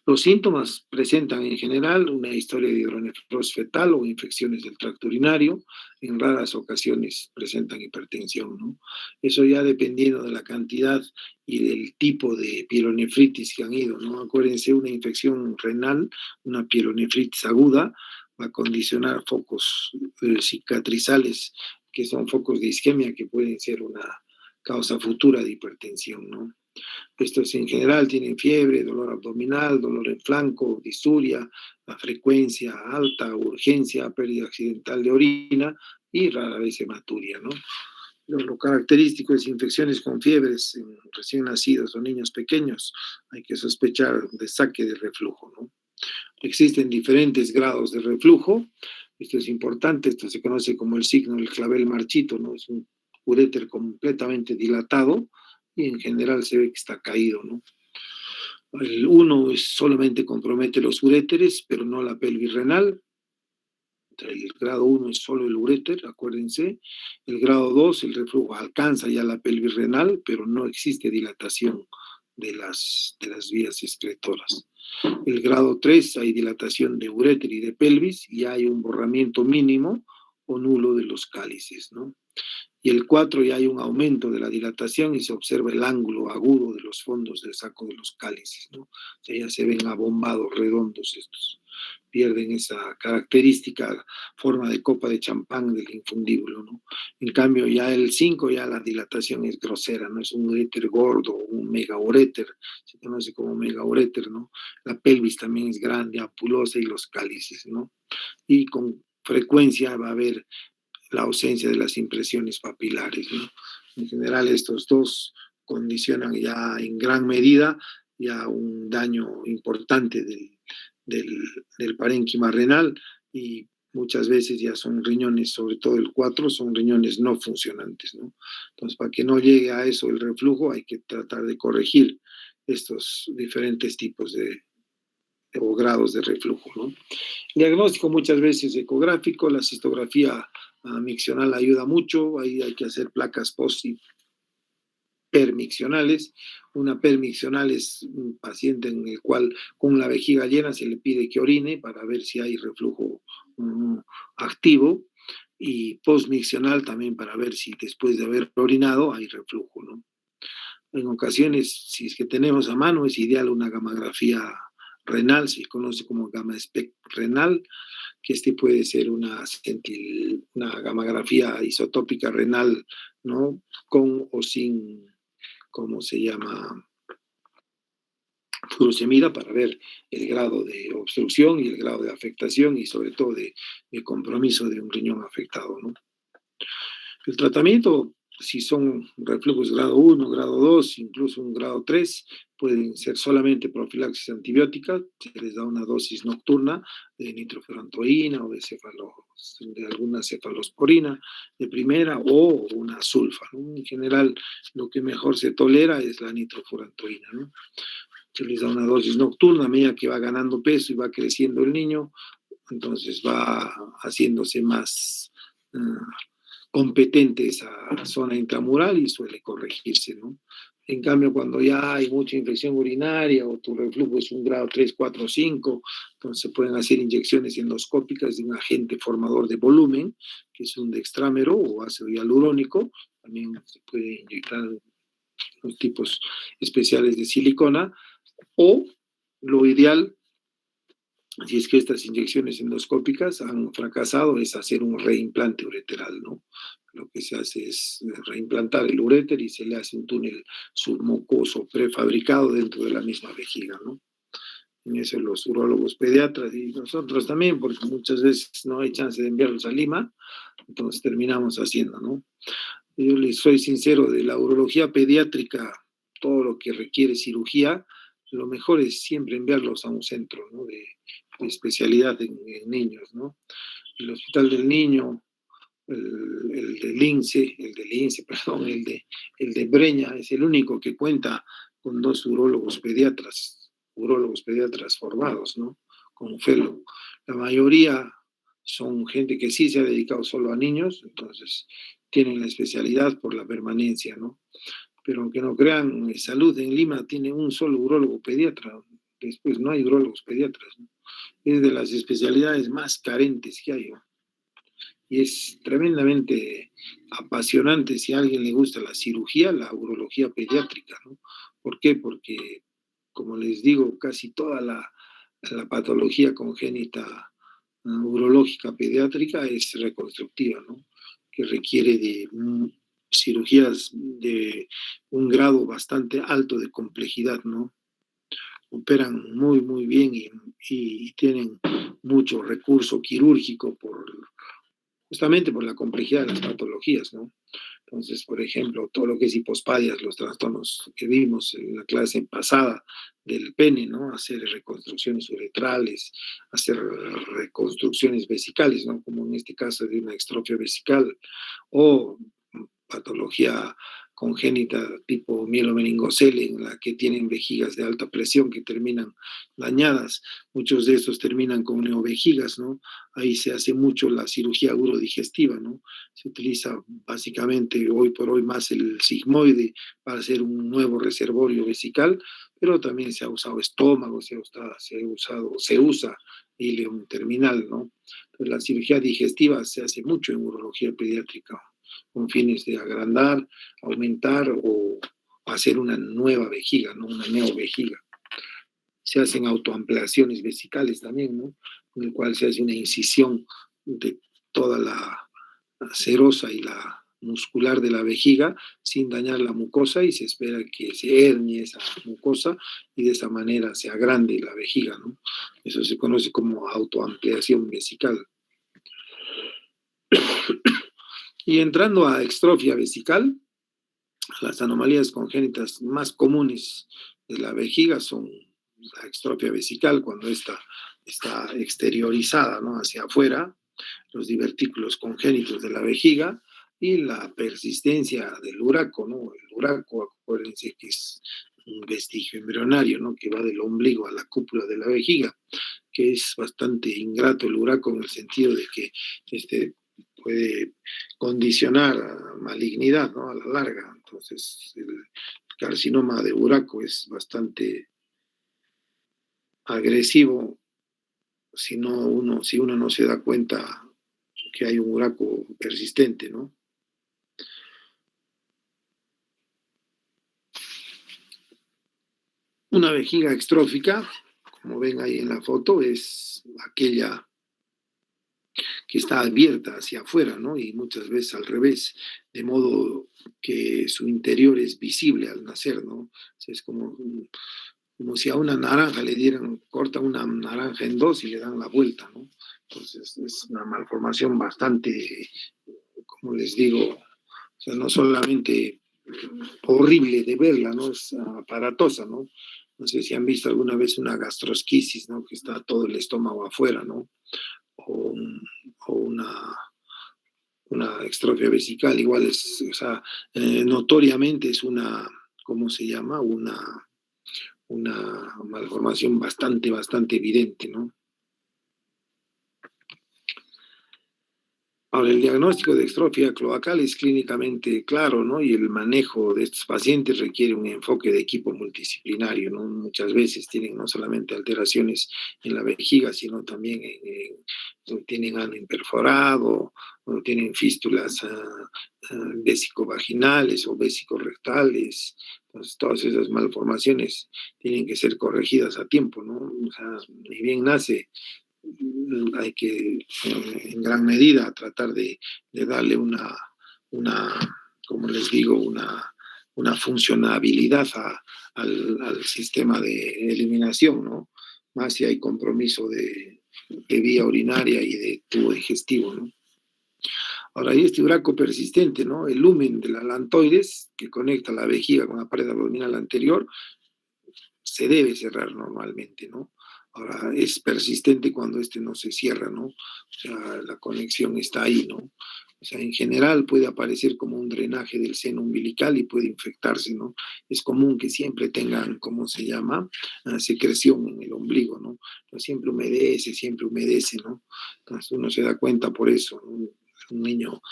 Los síntomas presentan en general una historia de hidronefrosis fetal o infecciones del tracto urinario. En raras ocasiones presentan hipertensión, ¿no? Eso ya dependiendo de la cantidad y del tipo de pielonefritis que han ido, ¿no? Acuérdense, una infección renal, una pielonefritis aguda, va a condicionar focos cicatrizales, que son focos de isquemia, que pueden ser una causa futura de hipertensión, ¿no? Estos en general tienen fiebre, dolor abdominal, dolor en flanco, disuria, la frecuencia alta, urgencia, pérdida accidental de orina y rara vez hematuria, ¿no? Lo característico es infecciones con fiebres en recién nacidos o niños pequeños. Hay que sospechar de saque de reflujo, ¿no? Existen diferentes grados de reflujo. Esto es importante, esto se conoce como el signo del clavel marchito, ¿no? Es un uréter completamente dilatado y en general se ve que está caído, ¿no? El 1 solamente compromete los uréteres, pero no la pelvis renal. El grado 1 es solo el uréter, acuérdense. El grado 2, el reflujo alcanza ya la pelvis renal, pero no existe dilatación de las vías excretoras. El grado 3 hay dilatación de uréter y de pelvis y hay un borramiento mínimo o nulo de los cálices, ¿no? Y el 4 ya hay un aumento de la dilatación y se observa el ángulo agudo de los fondos del saco de los cálices, ¿no? O sea, ya se ven abombados, redondos estos. Pierden esa característica forma de copa de champán del infundíbulo, ¿no? En cambio, ya el 5 ya la dilatación es grosera, ¿no? Es un uréter gordo, un megauréter, se conoce como megauréter, ¿no? La pelvis también es grande, apulosa y los cálices, ¿no? Y con frecuencia va a haber la ausencia de las impresiones papilares, ¿no? En general, estos dos condicionan ya en gran medida ya un daño importante del parénquima renal y muchas veces ya son riñones, sobre todo el 4 son riñones no funcionantes, ¿no? Entonces, para que no llegue a eso el reflujo, hay que tratar de corregir estos diferentes tipos o grados de reflujo, ¿no? El diagnóstico muchas veces ecográfico, la cistografía miccional ayuda mucho, ahí hay que hacer placas post y permiccionales. Una permiccional es un paciente en el cual con la vejiga llena se le pide que orine para ver si hay reflujo activo y postmiccional también para ver si después de haber orinado hay reflujo, ¿no? En ocasiones, si es que tenemos a mano, es ideal una gamografía renal, se conoce como gamma spec renal, que puede ser una gamografía isotópica renal, ¿no? Con o sin, ¿cómo se llama? Furosemida para ver el grado de obstrucción y el grado de afectación y sobre todo de compromiso de un riñón afectado, ¿no? El tratamiento si son reflujos grado 1, grado 2, incluso un grado 3, pueden ser solamente profilaxis antibiótica, se les da una dosis nocturna de nitrofurantoína o de alguna cefalosporina de primera o una sulfa, ¿no? En general, lo que mejor se tolera es la nitrofurantoína, ¿no? Se les da una dosis nocturna a medida que va ganando peso y va creciendo el niño, entonces va haciéndose más competente esa zona intramural y suele corregirse, ¿no? En cambio, cuando ya hay mucha infección urinaria o tu reflujo es un grado 3, 4, 5, entonces se pueden hacer inyecciones endoscópicas de un agente formador de volumen, que es un dextrámero o ácido hialurónico. También se puede inyectar los tipos especiales de silicona, o lo ideal, si es que estas inyecciones endoscópicas han fracasado, es hacer un reimplante ureteral, ¿no? Lo que se hace es reimplantar el uréter y se le hace un túnel submucoso prefabricado dentro de la misma vejiga, ¿no? En eso los urólogos pediatras y nosotros también, porque muchas veces no hay chance de enviarlos a Lima, entonces terminamos haciendo, ¿no? Yo les soy sincero, de la urología pediátrica, todo lo que requiere cirugía, lo mejor es siempre enviarlos a un centro, ¿no? de especialidad en niños, ¿no? El Hospital del Niño, el de Lince, perdón, el de Breña, es el único que cuenta con dos urólogos pediatras formados, ¿no? Con fellow. La mayoría son gente que sí se ha dedicado solo a niños, entonces tienen la especialidad por la permanencia, ¿no? Pero aunque no crean, Salud en Lima tiene un solo urólogo pediatra, después no hay urólogos pediatras, ¿no? Es de las especialidades más carentes que hay, ¿no? Y es tremendamente apasionante si a alguien le gusta la cirugía, la urología pediátrica, ¿no? ¿Por qué? Porque, como les digo, casi toda la patología congénita urológica pediátrica es reconstructiva, ¿no? Que requiere de cirugías de un grado bastante alto de complejidad, ¿no? Operan muy, muy bien y tienen mucho recurso quirúrgico justamente por la complejidad de las patologías, ¿no? Entonces, por ejemplo, todo lo que es hipospadias, los trastornos que vimos en la clase pasada del pene, ¿no? Hacer reconstrucciones uretrales, hacer reconstrucciones vesicales, ¿no? Como en este caso de una extrofia vesical, o patología congénita tipo mielomeningocele, en la que tienen vejigas de alta presión que terminan dañadas. Muchos de estos terminan con neovejigas, ¿no? Ahí se hace mucho la cirugía urodigestiva, ¿no? Se utiliza básicamente hoy por hoy más el sigmoide para hacer un nuevo reservorio vesical, pero también se ha usado estómago, se usa ileum terminal, ¿no? Entonces, la cirugía digestiva se hace mucho en urología pediátrica con fines de agrandar, aumentar o hacer una nueva vejiga, ¿no? Una neovejiga. Se hacen autoampliaciones vesicales también, ¿no? En el cual se hace una incisión de toda la serosa y la muscular de la vejiga sin dañar la mucosa y se espera que se hernie esa mucosa y de esa manera se agrande la vejiga, ¿no? Eso se conoce como autoampliación vesical. Y entrando a extrofia vesical, las anomalías congénitas más comunes de la vejiga son la extrofia vesical, cuando esta está exteriorizada, ¿no? Hacia afuera, los divertículos congénitos de la vejiga y la persistencia del uraco, ¿no? El uraco, acuérdense que es un vestigio embrionario, ¿no? Que va del ombligo a la cúpula de la vejiga, que es bastante ingrato el uraco en el sentido de que puede condicionar a malignidad, ¿no? A la larga. Entonces, el carcinoma de uraco es bastante agresivo si uno no se da cuenta que hay un uraco persistente, ¿no? Una vejiga extrófica, como ven ahí en la foto, es aquella que está abierta hacia afuera, ¿no? Y muchas veces al revés, de modo que su interior es visible al nacer, ¿no? O sea, es como si a una naranja cortan una naranja en dos y le dan la vuelta, ¿no? Entonces es una malformación bastante, como les digo, O sea, no solamente horrible de verla, ¿no? Es aparatosa, ¿no? No sé si han visto alguna vez una gastrosquisis, ¿no? Que está todo el estómago afuera, ¿no? O, o una extrofia vesical, igual es, o sea, notoriamente es una, ¿cómo se llama? Una malformación bastante evidente, ¿no? Ahora, el diagnóstico de extrofia cloacal es clínicamente claro, ¿no? Y el manejo de estos pacientes requiere un enfoque de equipo multidisciplinario, ¿no? Muchas veces tienen no solamente alteraciones en la vejiga, sino también tienen ano imperforado, o tienen fístulas vesicovaginales o vesicorrectales. Entonces, todas esas malformaciones tienen que ser corregidas a tiempo, ¿no? O sea, ni bien nace, hay que en gran medida tratar de darle como les digo, una funcionabilidad al sistema de eliminación, ¿no? Más si hay compromiso de vía urinaria y de tubo digestivo, ¿no? Ahora, hay este uraco persistente, ¿no? El lumen de la lantoides, que conecta la vejiga con la pared abdominal anterior, se debe cerrar normalmente, ¿no? Ahora, es persistente cuando este no se cierra, ¿no? O sea, la conexión está ahí, ¿no? O sea, en general puede aparecer como un drenaje del seno umbilical y puede infectarse, ¿no? Es común que siempre tengan, ¿cómo se llama? Secreción en el ombligo, ¿no? Pero siempre humedece, ¿no? Entonces uno se da cuenta por eso, ¿no? Un niño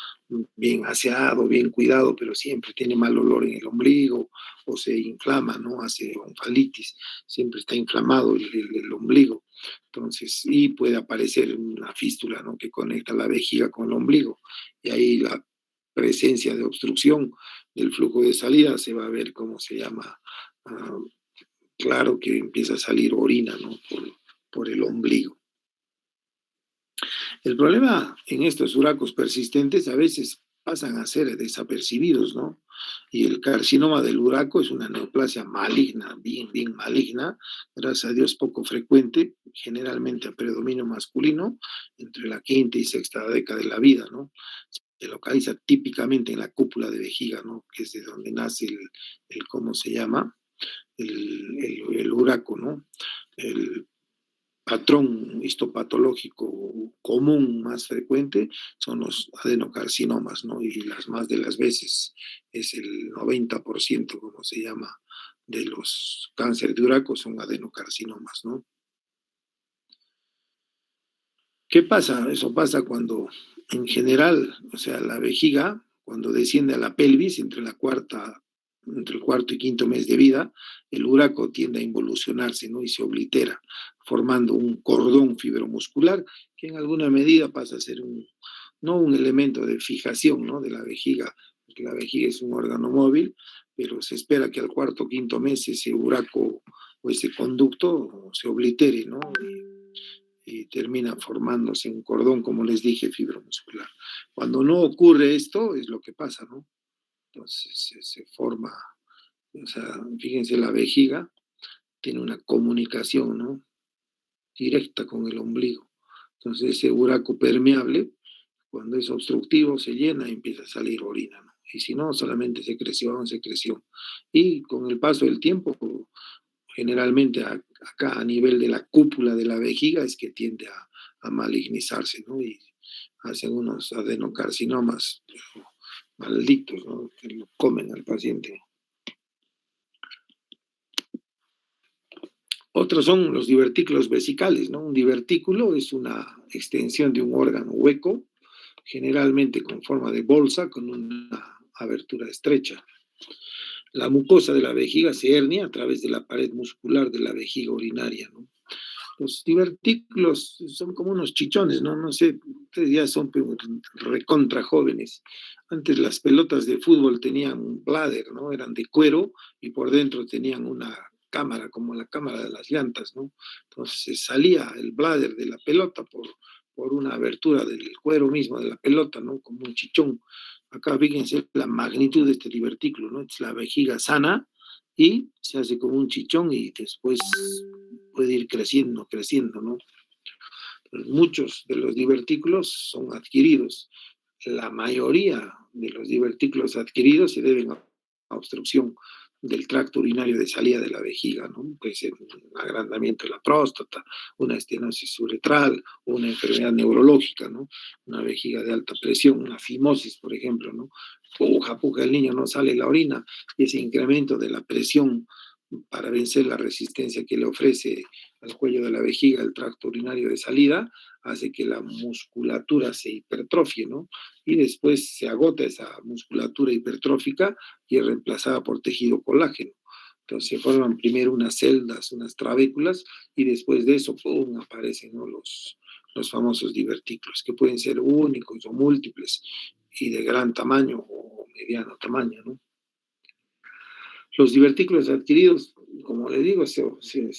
bien aseado, bien cuidado, pero siempre tiene mal olor en el ombligo o se inflama, ¿no? Hace onfalitis, siempre está inflamado el ombligo. Entonces, y puede aparecer una fístula, ¿no? Que conecta la vejiga con el ombligo. Y ahí la presencia de obstrucción del flujo de salida se va a ver, ¿cómo se llama? Ah, claro que empieza a salir orina, ¿no? Por el ombligo. El problema en estos uracos persistentes a veces pasan a ser desapercibidos, ¿no? Y el carcinoma del uraco es una neoplasia maligna, bien maligna, gracias a Dios poco frecuente, generalmente a predominio masculino, entre la quinta y sexta década de la vida, ¿no? Se localiza típicamente en la cúpula de vejiga, ¿no? Que es de donde nace ¿cómo se llama? El uraco, ¿no? El patrón histopatológico común más frecuente son los adenocarcinomas, ¿no? Y las más de las veces es el 90%, como se llama, de los cánceres de uraco son adenocarcinomas, ¿no? ¿Qué pasa? Eso pasa cuando, en general, o sea, la vejiga, cuando desciende a la pelvis, entre el cuarto y quinto mes de vida, el uraco tiende a involucionarse, ¿no? Y se oblitera, formando un cordón fibromuscular que en alguna medida pasa a ser no un elemento de fijación, ¿no? De la vejiga, porque la vejiga es un órgano móvil, pero se espera que al cuarto o quinto mes ese uraco o ese conducto se oblitere, ¿no? Y termina formándose un cordón, como les dije, fibromuscular. Cuando no ocurre esto, es lo que pasa, ¿no? Entonces se forma, o sea, fíjense, la vejiga tiene una comunicación, ¿no? Directa con el ombligo. Entonces ese uraco permeable, cuando es obstructivo, se llena y empieza a salir orina, ¿no? Y si no, solamente secreción. Y con el paso del tiempo, generalmente acá a nivel de la cúpula de la vejiga es que tiende a malignizarse, ¿no? Y hacen unos adenocarcinomas malditos, ¿no? Que lo comen al paciente. Otros son los divertículos vesicales, ¿no? Un divertículo es una extensión de un órgano hueco, generalmente con forma de bolsa, con una abertura estrecha. La mucosa de la vejiga se hernia a través de la pared muscular de la vejiga urinaria, ¿no? Los divertículos son como unos chichones, ¿no? No sé, ustedes ya son recontra jóvenes. Antes las pelotas de fútbol tenían bladder, ¿no? Eran de cuero y por dentro tenían una cámara, como la cámara de las llantas, ¿no? Entonces salía el bladder de la pelota por una abertura del cuero mismo de la pelota, ¿no? Como un chichón. Acá fíjense la magnitud de este divertículo, ¿no? Es la vejiga sana y se hace como un chichón y después puede ir creciendo, ¿no? Muchos de los divertículos son adquiridos. la mayoría de los divertículos adquiridos se deben a obstrucción del tracto urinario de salida de la vejiga, ¿no? Puede ser un agrandamiento de la próstata, una estenosis uretral, o una enfermedad neurológica, ¿no? Una vejiga de alta presión, una fimosis, por ejemplo, ¿no? Puja, puja, el niño no sale la orina, y ese incremento de la presión para vencer la resistencia que le ofrece al cuello de la vejiga el tracto urinario de salida, hace que la musculatura se hipertrofie, ¿no? Y después se agota esa musculatura hipertrófica y es reemplazada por tejido colágeno. Entonces se forman primero unas celdas, unas trabéculas, y después de eso, ¡pum!, aparecen, ¿no?, los famosos divertículos, que pueden ser únicos o múltiples, y de gran tamaño o mediano tamaño, ¿no? Los divertículos adquiridos, como le digo, se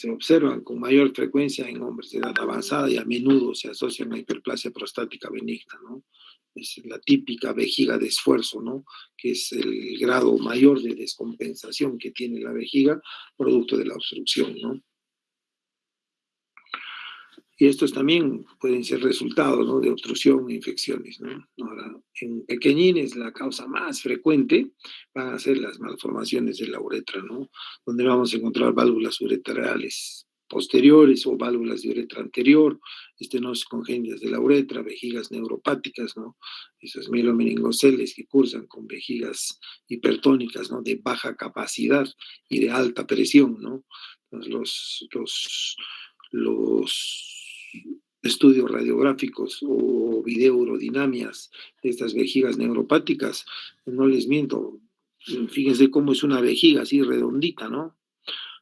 observan con mayor frecuencia en hombres de edad avanzada y a menudo se asocian a hiperplasia prostática benigna, ¿no? Es la típica vejiga de esfuerzo, ¿no? Que es el grado mayor de descompensación que tiene la vejiga producto de la obstrucción, ¿no? Y estos también pueden ser resultados, ¿no?, de obstrucción e infecciones, ¿no? Ahora, en pequeñines la causa más frecuente van a ser las malformaciones de la uretra, ¿no? Donde vamos a encontrar válvulas uretrales posteriores o válvulas de uretra anterior, estenosis congénitas de la uretra, vejigas neuropáticas, ¿no? Esas mielomeningoceles que cursan con vejigas hipertónicas, ¿no?, de baja capacidad y de alta presión, ¿no? Entonces, los estudios radiográficos o videourodinamias de estas vejigas neuropáticas, no les miento, fíjense cómo es una vejiga así redondita, ¿no?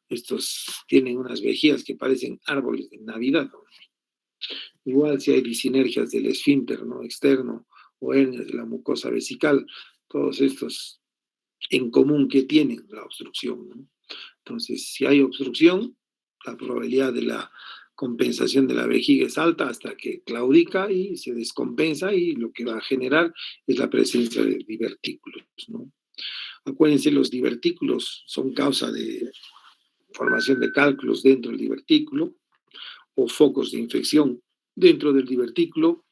Estos tienen unas vejigas que parecen árboles de Navidad, ¿no? Igual si hay disinergias del esfínter, ¿no?, externo, o hernias de la mucosa vesical, todos estos en común que tienen la obstrucción, ¿no? Entonces, si hay obstrucción, la probabilidad de la compensación de la vejiga es alta hasta que claudica y se descompensa, y lo que va a generar es la presencia de divertículos, ¿no? Acuérdense, los divertículos son causa de formación de cálculos dentro del divertículo o focos de infección dentro del divertículo,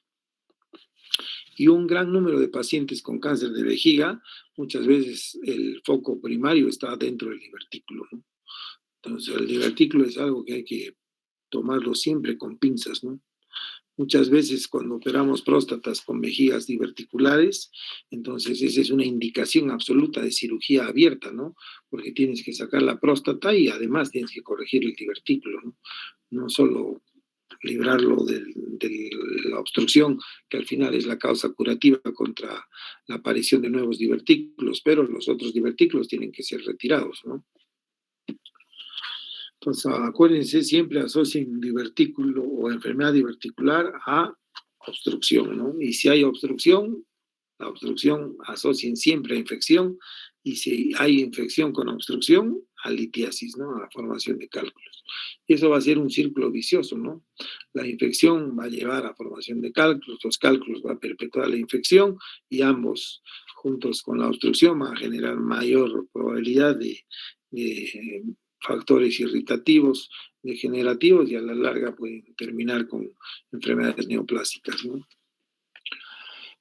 y un gran número de pacientes con cáncer de vejiga, muchas veces el foco primario está dentro del divertículo, ¿no? Entonces, el divertículo es algo que hay que tomarlo siempre con pinzas, ¿no? Muchas veces cuando operamos próstatas con vejigas diverticulares, entonces esa es una indicación absoluta de cirugía abierta, ¿no? Porque tienes que sacar la próstata y además tienes que corregir el divertículo, ¿no? No solo librarlo de la obstrucción, que al final es la causa curativa contra la aparición de nuevos divertículos, pero los otros divertículos tienen que ser retirados, ¿no? Entonces, acuérdense, siempre asocien divertículo o enfermedad diverticular a obstrucción, ¿no? Y si hay obstrucción, la obstrucción asocien siempre a infección, y si hay infección con obstrucción, a litiasis, ¿no?, a la formación de cálculos. Y eso va a ser un círculo vicioso, ¿no? La infección va a llevar a formación de cálculos, los cálculos van a perpetuar la infección, y ambos, juntos con la obstrucción, van a generar mayor probabilidad de factores irritativos, degenerativos, y a la larga pueden terminar con enfermedades neoplásicas, ¿no?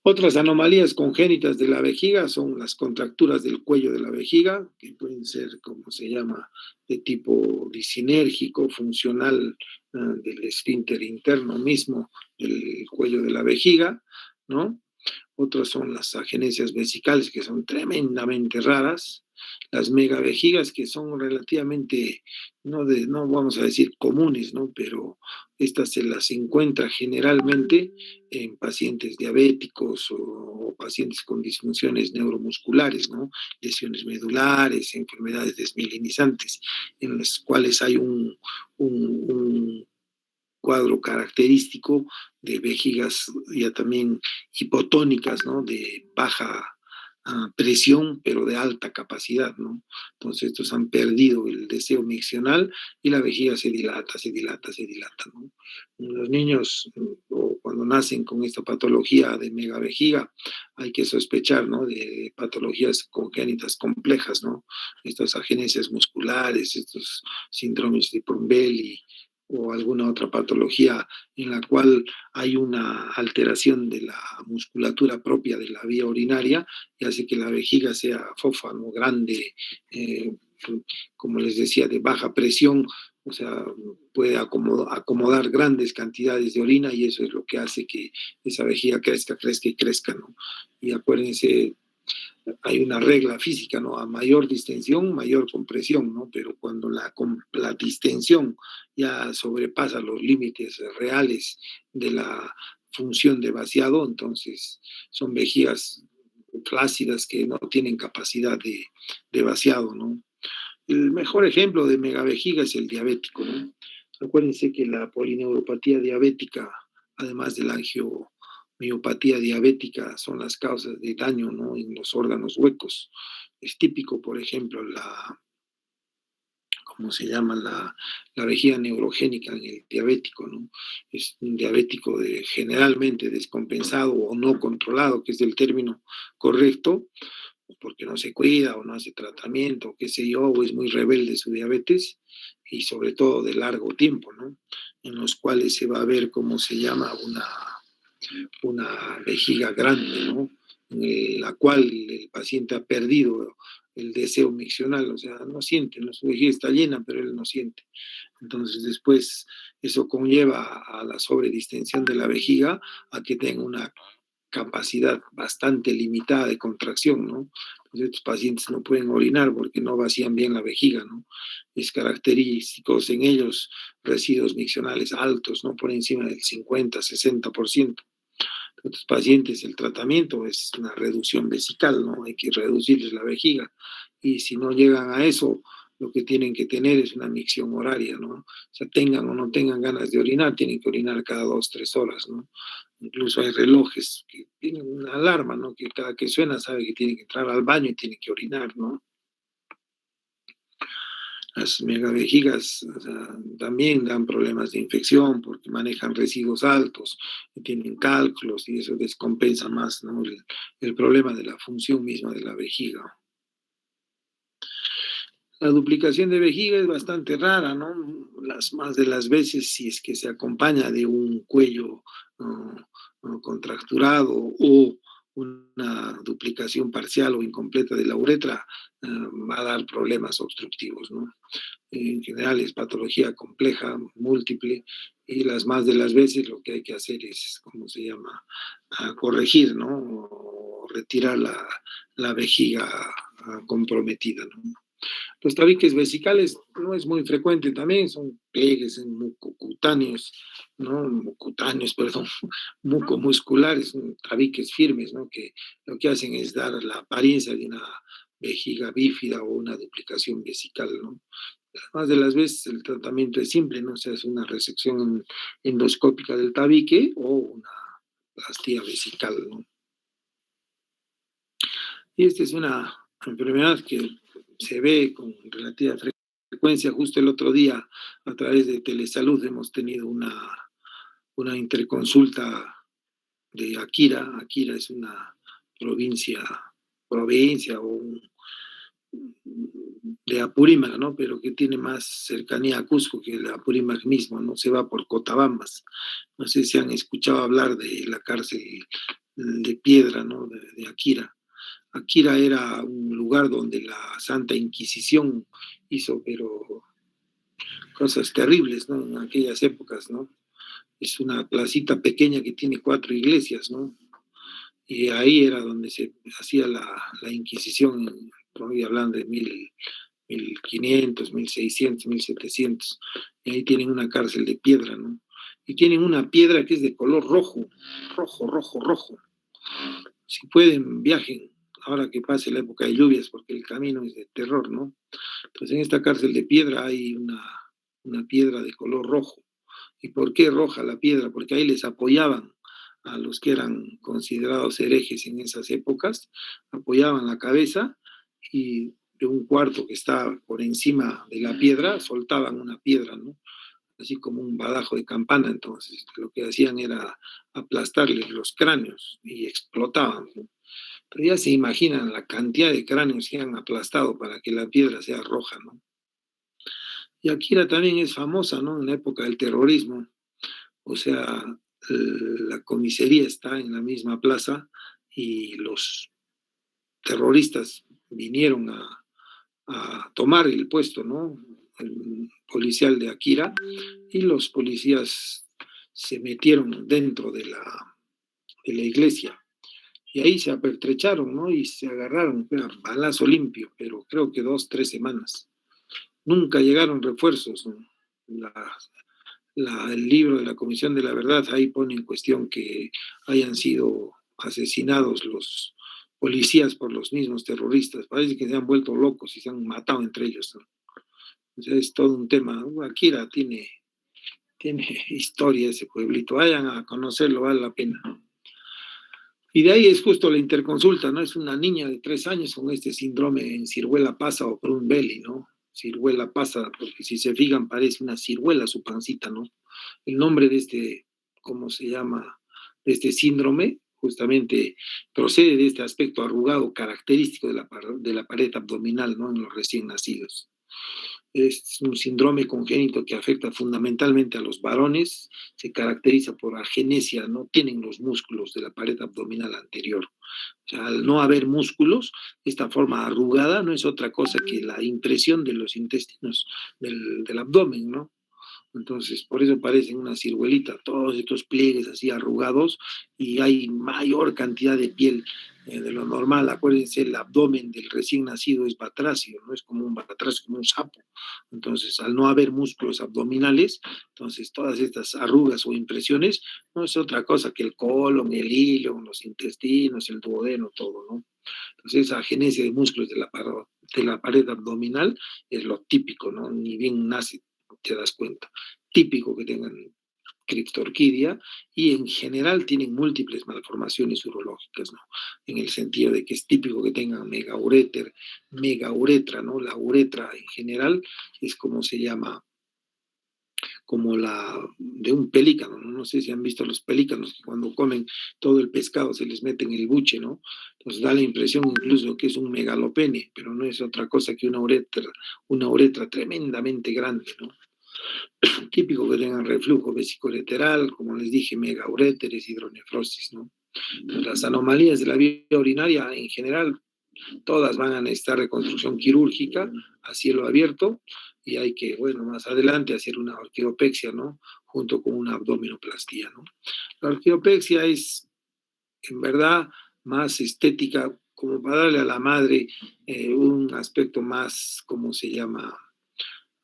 Otras anomalías congénitas de la vejiga son las contracturas del cuello de la vejiga, que pueden ser, como se llama, de tipo disinérgico, funcional, del esfínter interno mismo del cuello de la vejiga, ¿no? Otras son las agenesias vesicales, que son tremendamente raras. Las megavejigas, que son relativamente, no vamos a decir comunes, ¿no? Pero estas se las encuentra generalmente en pacientes diabéticos o pacientes con disfunciones neuromusculares, ¿no? Lesiones medulares, enfermedades desmielinizantes, en las cuales hay un cuadro característico de vejigas ya también hipotónicas, ¿no? De baja presión, pero de alta capacidad, ¿no? Entonces, estos han perdido el deseo miccional y la vejiga se dilata, se dilata, se dilata, ¿no? Los niños, o cuando nacen con esta patología de megavejiga, hay que sospechar, ¿no?, de patologías congénitas complejas, ¿no? Estas agenesias musculares, estos síndromes de Pornbelly o alguna otra patología en la cual hay una alteración de la musculatura propia de la vía urinaria y hace que la vejiga sea fofa, ¿no? Grande, eh, como les decía, de baja presión, o sea, puede acomodar grandes cantidades de orina y eso es lo que hace que esa vejiga crezca, crezca y crezca, ¿no? Y acuérdense, hay una regla física, ¿no? A mayor distensión, mayor compresión, ¿no? Pero cuando la distensión ya sobrepasa los límites reales de la función de vaciado, entonces son vejigas flácidas que no tienen capacidad de vaciado, ¿no? El mejor ejemplo de megavejiga es el diabético, ¿no? Acuérdense que la polineuropatía diabética, además de la angiomiopatía diabética, son las causas de daño, ¿no? En los órganos huecos. Es típico, por ejemplo, ¿cómo se llama? La vejiga neurogénica en el diabético, ¿no? Es un diabético generalmente descompensado o no controlado, que es el término correcto, porque no se cuida o no hace tratamiento, qué sé yo, o es muy rebelde su diabetes, y sobre todo de largo tiempo, ¿no? En los cuales se va a ver cómo se llama una vejiga grande, ¿no? En la cual el paciente ha perdido el deseo miccional, o sea, no siente, ¿no? Su vejiga está llena, pero él no siente. Entonces después eso conlleva a la sobredistensión de la vejiga, a que tenga una capacidad bastante limitada de contracción, ¿no? Entonces estos pacientes no pueden orinar porque no vacían bien la vejiga, ¿no? Es característico en ellos residuos miccionales altos, ¿no? Por encima del 50-60%. Estos pacientes el tratamiento es una reducción vesical, ¿no? Hay que reducirles la vejiga y si no llegan a eso, lo que tienen que tener es una micción horaria, ¿no? O sea, tengan o no tengan ganas de orinar, tienen que orinar cada 2, 3 horas, ¿no? Incluso hay relojes que tienen una alarma, ¿no? Que cada que suena sabe que tiene que entrar al baño y tiene que orinar, ¿no? Las megavejigas, o sea, también dan problemas de infección porque manejan residuos altos, y tienen cálculos y eso descompensa más, ¿no? El problema de la función misma de la vejiga. La duplicación de vejiga es bastante rara, ¿no? Las más de las veces, si es que se acompaña de un cuello contracturado o una duplicación parcial o incompleta de la uretra, va a dar problemas obstructivos, ¿no? En general es patología compleja, múltiple, y las más de las veces lo que hay que hacer es, ¿cómo se llama? Corregir, ¿no? O retirar la vejiga comprometida, ¿no? Los tabiques vesicales no es muy frecuente también, son pliegues mucocutáneos, ¿no? Mucocutáneos, perdón, mucomusculares, tabiques firmes, ¿no? Que lo que hacen es dar la apariencia de una vejiga bífida o una duplicación vesical, ¿no? Más de las veces el tratamiento es simple, ¿no? Se hace una resección endoscópica del tabique o una plastía vesical, ¿no? Y esta es una enfermedad que se ve con relativa frecuencia. Justo el otro día, a través de Telesalud, hemos tenido una interconsulta de Akira. Akira es una provincia de Apurímac, ¿no? Pero que tiene más cercanía a Cusco que el Apurímac mismo, ¿no? Se va por Cotabambas. No sé si han escuchado hablar de la cárcel de piedra, ¿no? De Akira. Akira era un lugar donde la Santa Inquisición hizo, pero cosas terribles, ¿no? En aquellas épocas, ¿no? Es una placita pequeña que tiene 4 iglesias, ¿no? Y ahí era donde se hacía la Inquisición, estoy hablando de 1500, 1600, 1700. Y ahí tienen una cárcel de piedra, ¿no? Y tienen una piedra que es de color rojo, rojo, rojo, rojo. Si pueden, viajen ahora que pase la época de lluvias, porque el camino es de terror, ¿no? Entonces en esta cárcel de piedra hay una piedra de color rojo. ¿Y por qué roja la piedra? Porque ahí les apoyaban a los que eran considerados herejes en esas épocas, apoyaban la cabeza y de un cuarto que está por encima de la piedra soltaban una piedra, ¿no? Así como un badajo de campana. Entonces lo que hacían era aplastarles los cráneos y explotaban, ¿no? Pero ya se imaginan la cantidad de cráneos que han aplastado para que la piedra sea roja, ¿no? Y Akira también es famosa, ¿no? En la época del terrorismo. O sea, la comisaría está en la misma plaza y los terroristas vinieron a tomar el puesto, ¿no? El policial de Akira, y los policías se metieron dentro de la iglesia. Y ahí se apertrecharon, ¿no? Y se agarraron, balazo limpio, pero creo que 2, 3 semanas. Nunca llegaron refuerzos, ¿no? La, el libro de la Comisión de la Verdad ahí pone en cuestión que hayan sido asesinados los policías por los mismos terroristas. Parece que se han vuelto locos y se han matado entre ellos, ¿no? O sea, es todo un tema. Akira tiene historia ese pueblito. Vayan a conocerlo, vale la pena. Y de ahí es justo la interconsulta, ¿no? Es una niña de 3 años con este síndrome en ciruela pasa o Crohn Belly, ¿no? Ciruela pasa, porque si se fijan parece una ciruela su pancita, ¿no? El nombre de este, ¿cómo se llama? De este síndrome, justamente procede de este aspecto arrugado característico de la pared abdominal, ¿no? En los recién nacidos. Es un síndrome congénito que afecta fundamentalmente a los varones, se caracteriza por agenesia, no tienen los músculos de la pared abdominal anterior. O sea, al no haber músculos, esta forma arrugada no es otra cosa que la impresión de los intestinos del abdomen, ¿no? Entonces, por eso parecen una ciruelita, todos estos pliegues así arrugados y hay mayor cantidad de piel de lo normal. Acuérdense, el abdomen del recién nacido es batracio, no es como un batracio, como un sapo. Entonces, al no haber músculos abdominales, entonces todas estas arrugas o impresiones no es otra cosa que el colon, el hilo, los intestinos, el duodeno, todo, ¿no? Entonces, esa agenesia de músculos de la pared abdominal es lo típico, ¿no? Ni bien nace te das cuenta. Típico que tengan criptorquidia y en general tienen múltiples malformaciones urológicas, ¿no? En el sentido de que es típico que tengan megauretra, ¿no? La uretra en general es como se llama, como la de un pelícano, ¿no? No sé si han visto los pelícanos que cuando comen todo el pescado se les mete en el buche, ¿no? Entonces da la impresión incluso que es un megalopene, pero no es otra cosa que una uretra tremendamente grande, ¿no? Típico que tengan reflujo vesicolateral, como les dije, megauréteres, hidronefrosis, ¿no? Entonces, las anomalías de la vía urinaria en general, todas van a necesitar reconstrucción quirúrgica a cielo abierto y hay que, bueno, más adelante hacer una orquidopexia, ¿no? Junto con una abdominoplastía, ¿no? La orquidopexia es, en verdad, más estética, como para darle a la madre un aspecto más, ¿cómo se llama?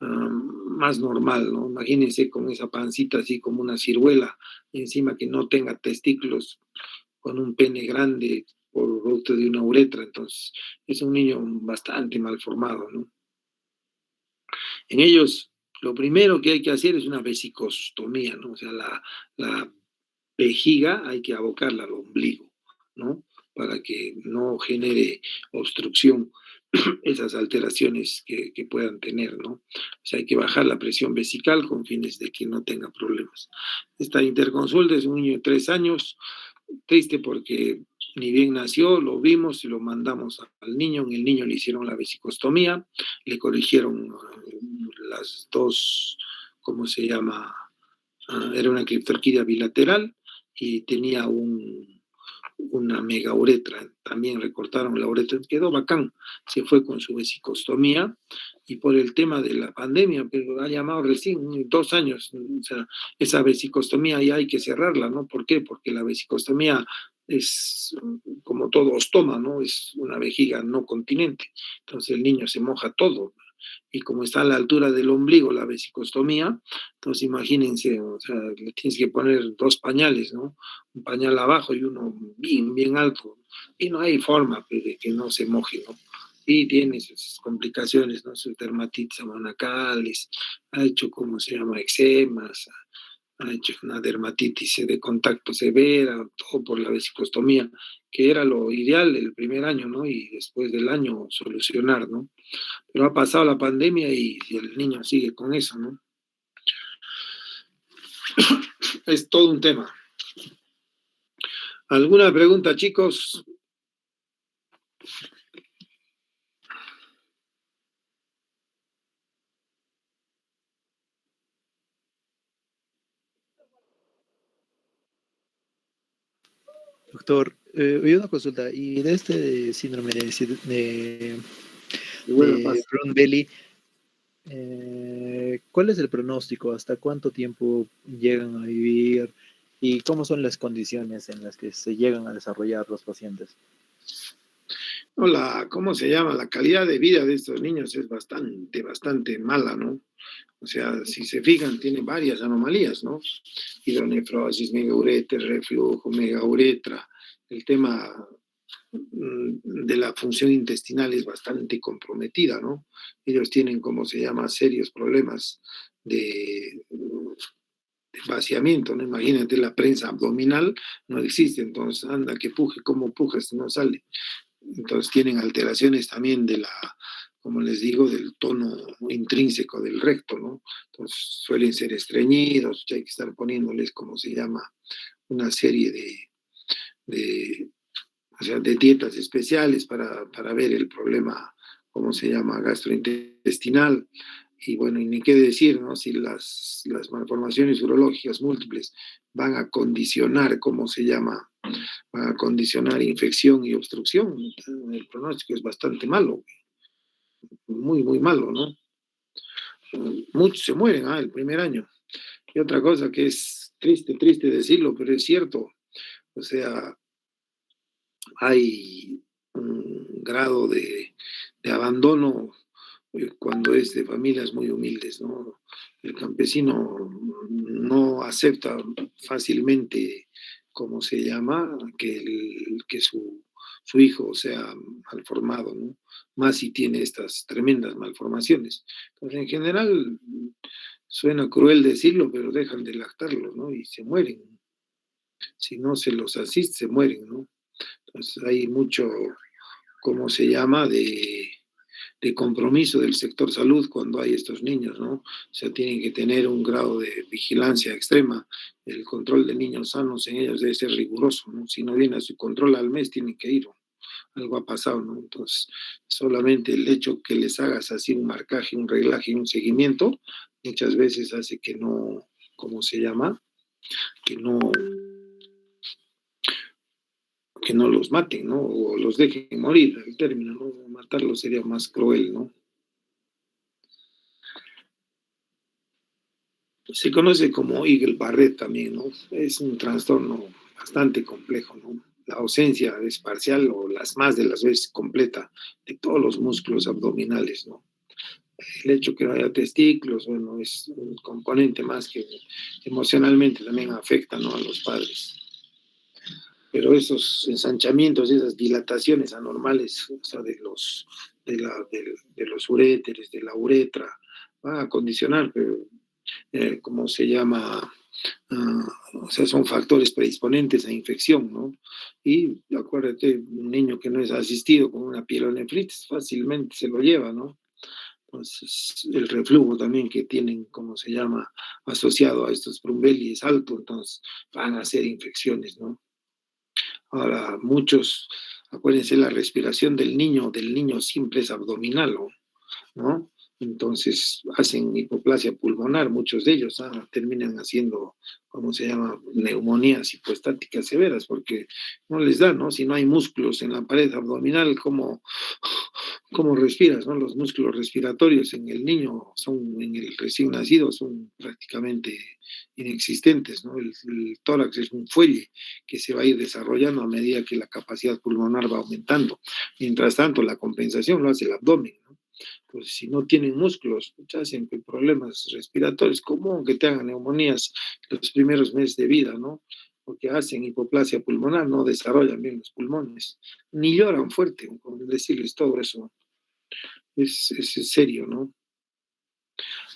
Más normal, ¿no? Imagínense con esa pancita así como una ciruela, encima que no tenga testículos, con un pene grande por producto de una uretra, entonces es un niño bastante mal formado, ¿no? En ellos, lo primero que hay que hacer es una vesicostomía, ¿no? O sea, la vejiga hay que abocarla al ombligo, ¿no? Para que no genere obstrucción esas alteraciones que puedan tener, ¿no? O sea, hay que bajar la presión vesical con fines de que no tenga problemas. Esta interconsulta es un niño de 3 años, triste porque ni bien nació, lo vimos y lo mandamos al niño. En el niño le hicieron la vesicostomía, le corrigieron las dos, ¿cómo se llama? Era una criptorquidia bilateral y tenía una mega uretra, también recortaron la uretra, quedó bacán, se fue con su vesicostomía y por el tema de la pandemia, pero ha llamado recién 2 años, o sea, esa vesicostomía ya hay que cerrarla, ¿no? ¿Por qué? Porque la vesicostomía es como todo ostoma, ¿no? Es una vejiga no continente, entonces el niño se moja todo, y como está a la altura del ombligo la vesicostomía, entonces imagínense, o sea, le tienes que poner 2 pañales, ¿no? Un pañal abajo y uno bien, bien alto, y no hay forma pues, de que no se moje, ¿no? Y tiene sus complicaciones, ¿no? Sus dermatitis amonacales, ha hecho, ¿cómo se llama?, eczemas, ha hecho una dermatitis de contacto severa, todo por la vesicostomía, que era lo ideal el primer año, ¿no? Y después del año solucionar, ¿no? Pero ha pasado la pandemia y el niño sigue con eso, ¿no? Es todo un tema. ¿Alguna pregunta, chicos? doctor, oye, una consulta. Y de este síndrome Y bueno, de pasa. Brown Belly, ¿cuál es el pronóstico? ¿Hasta cuánto tiempo llegan a vivir? ¿Y cómo son las condiciones en las que se llegan a desarrollar los pacientes? No, ¿cómo se llama? La calidad de vida de estos niños es bastante mala, ¿no? O sea, si se fijan, tiene varias anomalías, ¿no? Hidronefrosis, megaureter, reflujo, megauretra. El tema de la función intestinal es bastante comprometida, ¿no? Ellos tienen, como se llama, serios problemas de vaciamiento, ¿no? Imagínate, la prensa abdominal no existe, entonces anda que puje, como pujas, no sale. Entonces tienen alteraciones también como les digo, del tono intrínseco del recto, ¿no? Entonces suelen ser estreñidos, hay que estar poniéndoles, como se llama, una serie de, o sea, de dietas especiales para ver el problema, ¿cómo se llama?, gastrointestinal. Y bueno, y ni qué decir, ¿no? Si las malformaciones urológicas múltiples van a condicionar, ¿cómo se llama?, van a condicionar infección y obstrucción. El pronóstico es bastante malo, muy malo, ¿no? Muchos se mueren el primer año. Y otra cosa que es triste decirlo, pero es cierto, o sea, hay un grado de abandono cuando es de familias muy humildes, ¿no? El campesino no acepta fácilmente, ¿cómo se llama?, que su hijo sea malformado, ¿no? Más si tiene estas tremendas malformaciones. Entonces, en general, suena cruel decirlo, pero dejan de lactarlos, ¿no? Y se mueren. Si no se los asiste, se mueren, ¿no? Entonces, hay mucho, ¿cómo se llama?, de compromiso del sector salud cuando hay estos niños, ¿no? O sea, tienen que tener un grado de vigilancia extrema. El control de niños sanos en ellos debe ser riguroso, ¿no? Si no viene a su control al mes, tienen que ir. Algo ha pasado, ¿no? Entonces, solamente el hecho que les hagas así un marcaje, un reglaje, un seguimiento, muchas veces hace que no, ¿cómo se llama?, que no los maten, ¿no? O los dejen morir, el término, ¿no? Matarlos sería más cruel, ¿no? Se conoce como Eagle Barrett también, ¿no? Es un trastorno bastante complejo, ¿no? La ausencia es parcial o las más de las veces completa de todos los músculos abdominales, ¿no? El hecho que no haya testículos, bueno, es un componente más que emocionalmente también afecta, ¿no?, a los padres. Pero esos ensanchamientos, esas dilataciones anormales, o sea, de los uréteres, de la uretra, van a condicionar, ¿cómo se llama? O sea, son factores predisponentes a infección, ¿no? Y acuérdate, un niño que no es asistido con una pielonefritis fácilmente se lo lleva, ¿no? Entonces, el reflujo también que tienen, ¿cómo se llama?, asociado a estos Brumbelli es alto, entonces van a ser infecciones, ¿no? Ahora, muchos, acuérdense, la respiración del niño siempre es abdominal, ¿no? Entonces hacen hipoplasia pulmonar, muchos de ellos terminan haciendo, ¿cómo se llama?, neumonías hipostáticas severas, porque no les da, ¿no? Si no hay músculos en la pared abdominal, ¿cómo respiras, no? Los músculos respiratorios en el niño en el recién nacido son prácticamente inexistentes, ¿no? El tórax es un fuelle que se va a ir desarrollando a medida que la capacidad pulmonar va aumentando. Mientras tanto, la compensación lo hace el abdomen, ¿no? Pues si no tienen músculos, muchas hacen problemas respiratorios, común que te hagan neumonías los primeros meses de vida, ¿no? Porque hacen hipoplasia pulmonar, no desarrollan bien los pulmones, ni lloran fuerte, con decirles todo eso. Es serio, ¿no?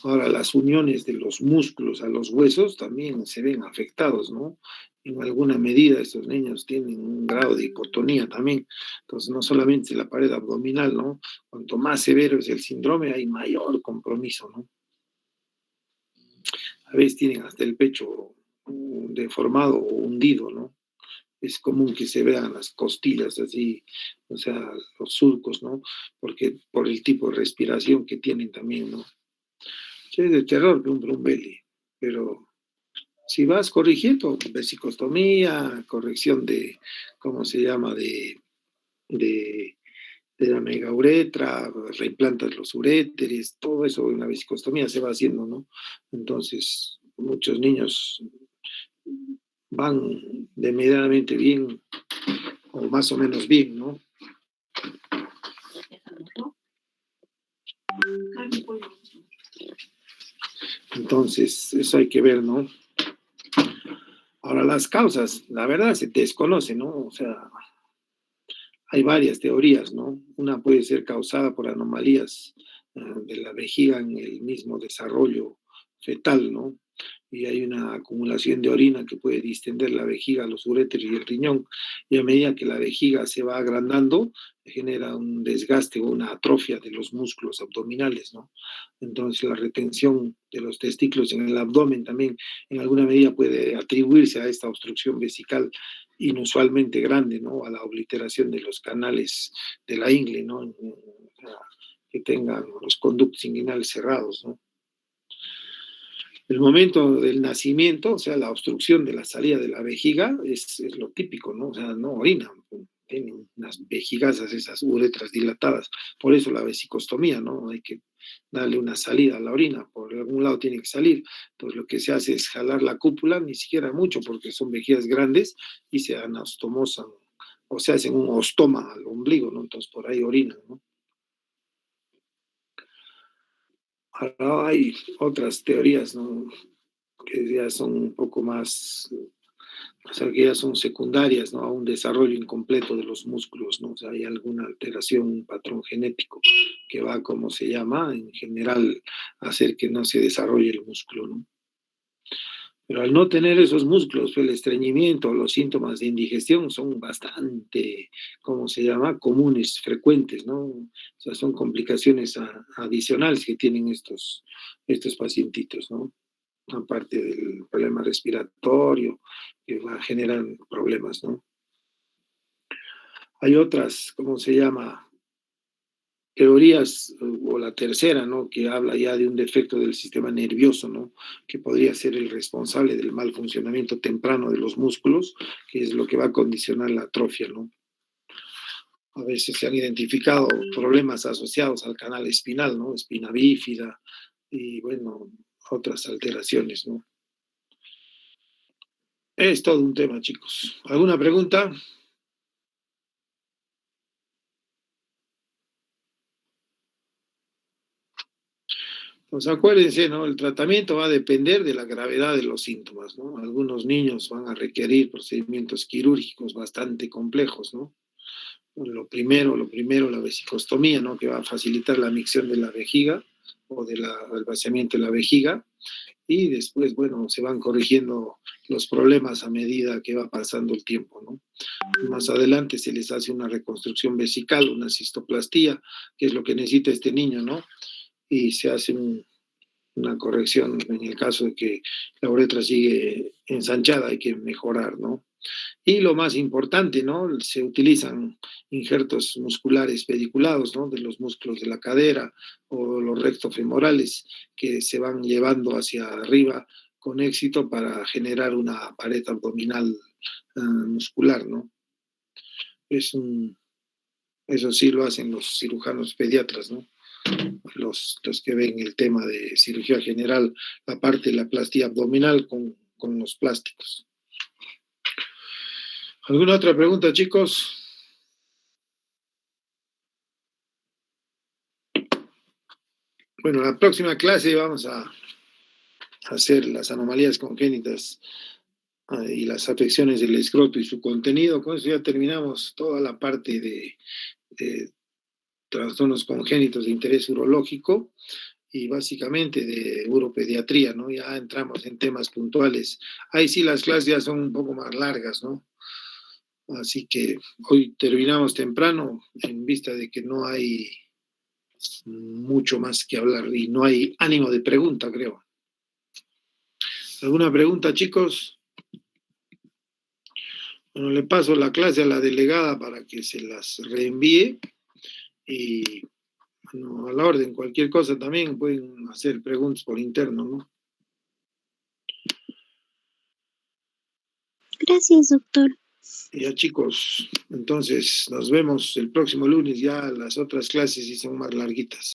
Ahora, las uniones de los músculos a los huesos también se ven afectados, ¿no? En alguna medida estos niños tienen un grado de hipotonía también. Entonces, no solamente la pared abdominal, ¿no? Cuanto más severo es el síndrome, hay mayor compromiso, ¿no? A veces tienen hasta el pecho deformado o hundido, ¿no? Es común que se vean las costillas así, o sea, los surcos, ¿no? Porque por el tipo de respiración que tienen también, ¿no? Sí, es de terror que un Brumbelli, pero Si vas corrigiendo, vesicostomía, corrección de, ¿cómo se llama? De, de la megauretra, reimplantas los uréteres, todo eso en la vesicostomía se va haciendo, ¿no? Entonces, muchos niños van de medianamente bien o más o menos bien, ¿no? Entonces, eso hay que ver, ¿no? Ahora, las causas, la verdad se desconoce, ¿no? O sea, hay varias teorías, ¿no? Una puede ser causada por anomalías de la vejiga en el mismo desarrollo fetal, ¿no? Y hay una acumulación de orina que puede distender la vejiga, los uréteros y el riñón, y a medida que la vejiga se va agrandando, genera un desgaste o una atrofia de los músculos abdominales, ¿no? Entonces la retención de los testículos en el abdomen también en alguna medida puede atribuirse a esta obstrucción vesical inusualmente grande, ¿no? A la obliteración de los canales de la ingle, ¿no? Que tengan los conductos inguinales cerrados, ¿no? El momento del nacimiento, o sea, la obstrucción de la salida de la vejiga, es lo típico, ¿no? O sea, no orinan, tienen unas vejigazas, esas uretras dilatadas. Por eso la vesicostomía, ¿no? Hay que darle una salida a la orina, por algún lado tiene que salir. Entonces lo que se hace es jalar la cúpula, ni siquiera mucho, porque son vejigas grandes y se anastomosan, o se hacen un ostoma al ombligo, ¿no? Entonces por ahí orinan, ¿no? Ahora hay otras teorías, ¿no? Que ya son un poco más, o sea, que ya son secundarias, ¿no? A un desarrollo incompleto de los músculos, ¿no? O sea, hay alguna alteración, un patrón genético que va, como se llama, en general, a hacer que no se desarrolle el músculo, ¿no? Pero al no tener esos músculos, pues, el estreñimiento, los síntomas de indigestión son bastante, ¿cómo se llama? Comunes, frecuentes, ¿no? O sea, son complicaciones adicionales que tienen estos pacientitos, ¿no? Aparte del problema respiratorio, que va a generar problemas, ¿no? Hay otras, ¿cómo se llama? Teorías, o la tercera, ¿no? Que habla ya de un defecto del sistema nervioso, ¿no? Que podría ser el responsable del mal funcionamiento temprano de los músculos, que es lo que va a condicionar la atrofia, ¿no? A veces se han identificado problemas asociados al canal espinal, ¿no? Espina bífida y, bueno, otras alteraciones, ¿no? Es todo un tema, chicos. ¿Alguna pregunta? Pues acuérdense, ¿no? El tratamiento va a depender de la gravedad de los síntomas, ¿no? Algunos niños van a requerir procedimientos quirúrgicos bastante complejos, ¿no? Lo primero, la vesicostomía, ¿no? Que va a facilitar la micción de la vejiga o el vaciamiento de la vejiga. Y después, bueno, se van corrigiendo los problemas a medida que va pasando el tiempo, ¿no? Más adelante se les hace una reconstrucción vesical, una cistoplastía, que es lo que necesita este niño, ¿no? Y se hace una corrección en el caso de que la uretra sigue ensanchada, hay que mejorar, ¿no? Y lo más importante, ¿no? Se utilizan injertos musculares pediculados, ¿no? De los músculos de la cadera o los rectofemorales que se van llevando hacia arriba con éxito para generar una pared abdominal muscular, ¿no? Es un, Eso sí lo hacen los cirujanos pediatras, ¿no? Los que ven el tema de cirugía general, la parte de la plastía abdominal con los plásticos. ¿Alguna otra pregunta, chicos? Bueno, la próxima clase vamos a hacer las anomalías congénitas y las afecciones del escroto y su contenido. Con eso ya terminamos toda la parte de trastornos congénitos de interés urológico y básicamente de uropediatría, ¿no? Ya entramos en temas puntuales. Ahí sí las clases ya son un poco más largas, ¿no? Así que hoy terminamos temprano en vista de que no hay mucho más que hablar y no hay ánimo de pregunta, creo. ¿Alguna pregunta, chicos? Bueno, le paso la clase a la delegada para que se las reenvíe y, bueno, a la orden, cualquier cosa también pueden hacer preguntas por interno, ¿no? Gracias, doctor. Ya chicos, entonces nos vemos el próximo lunes, ya las otras clases sí son más larguitas.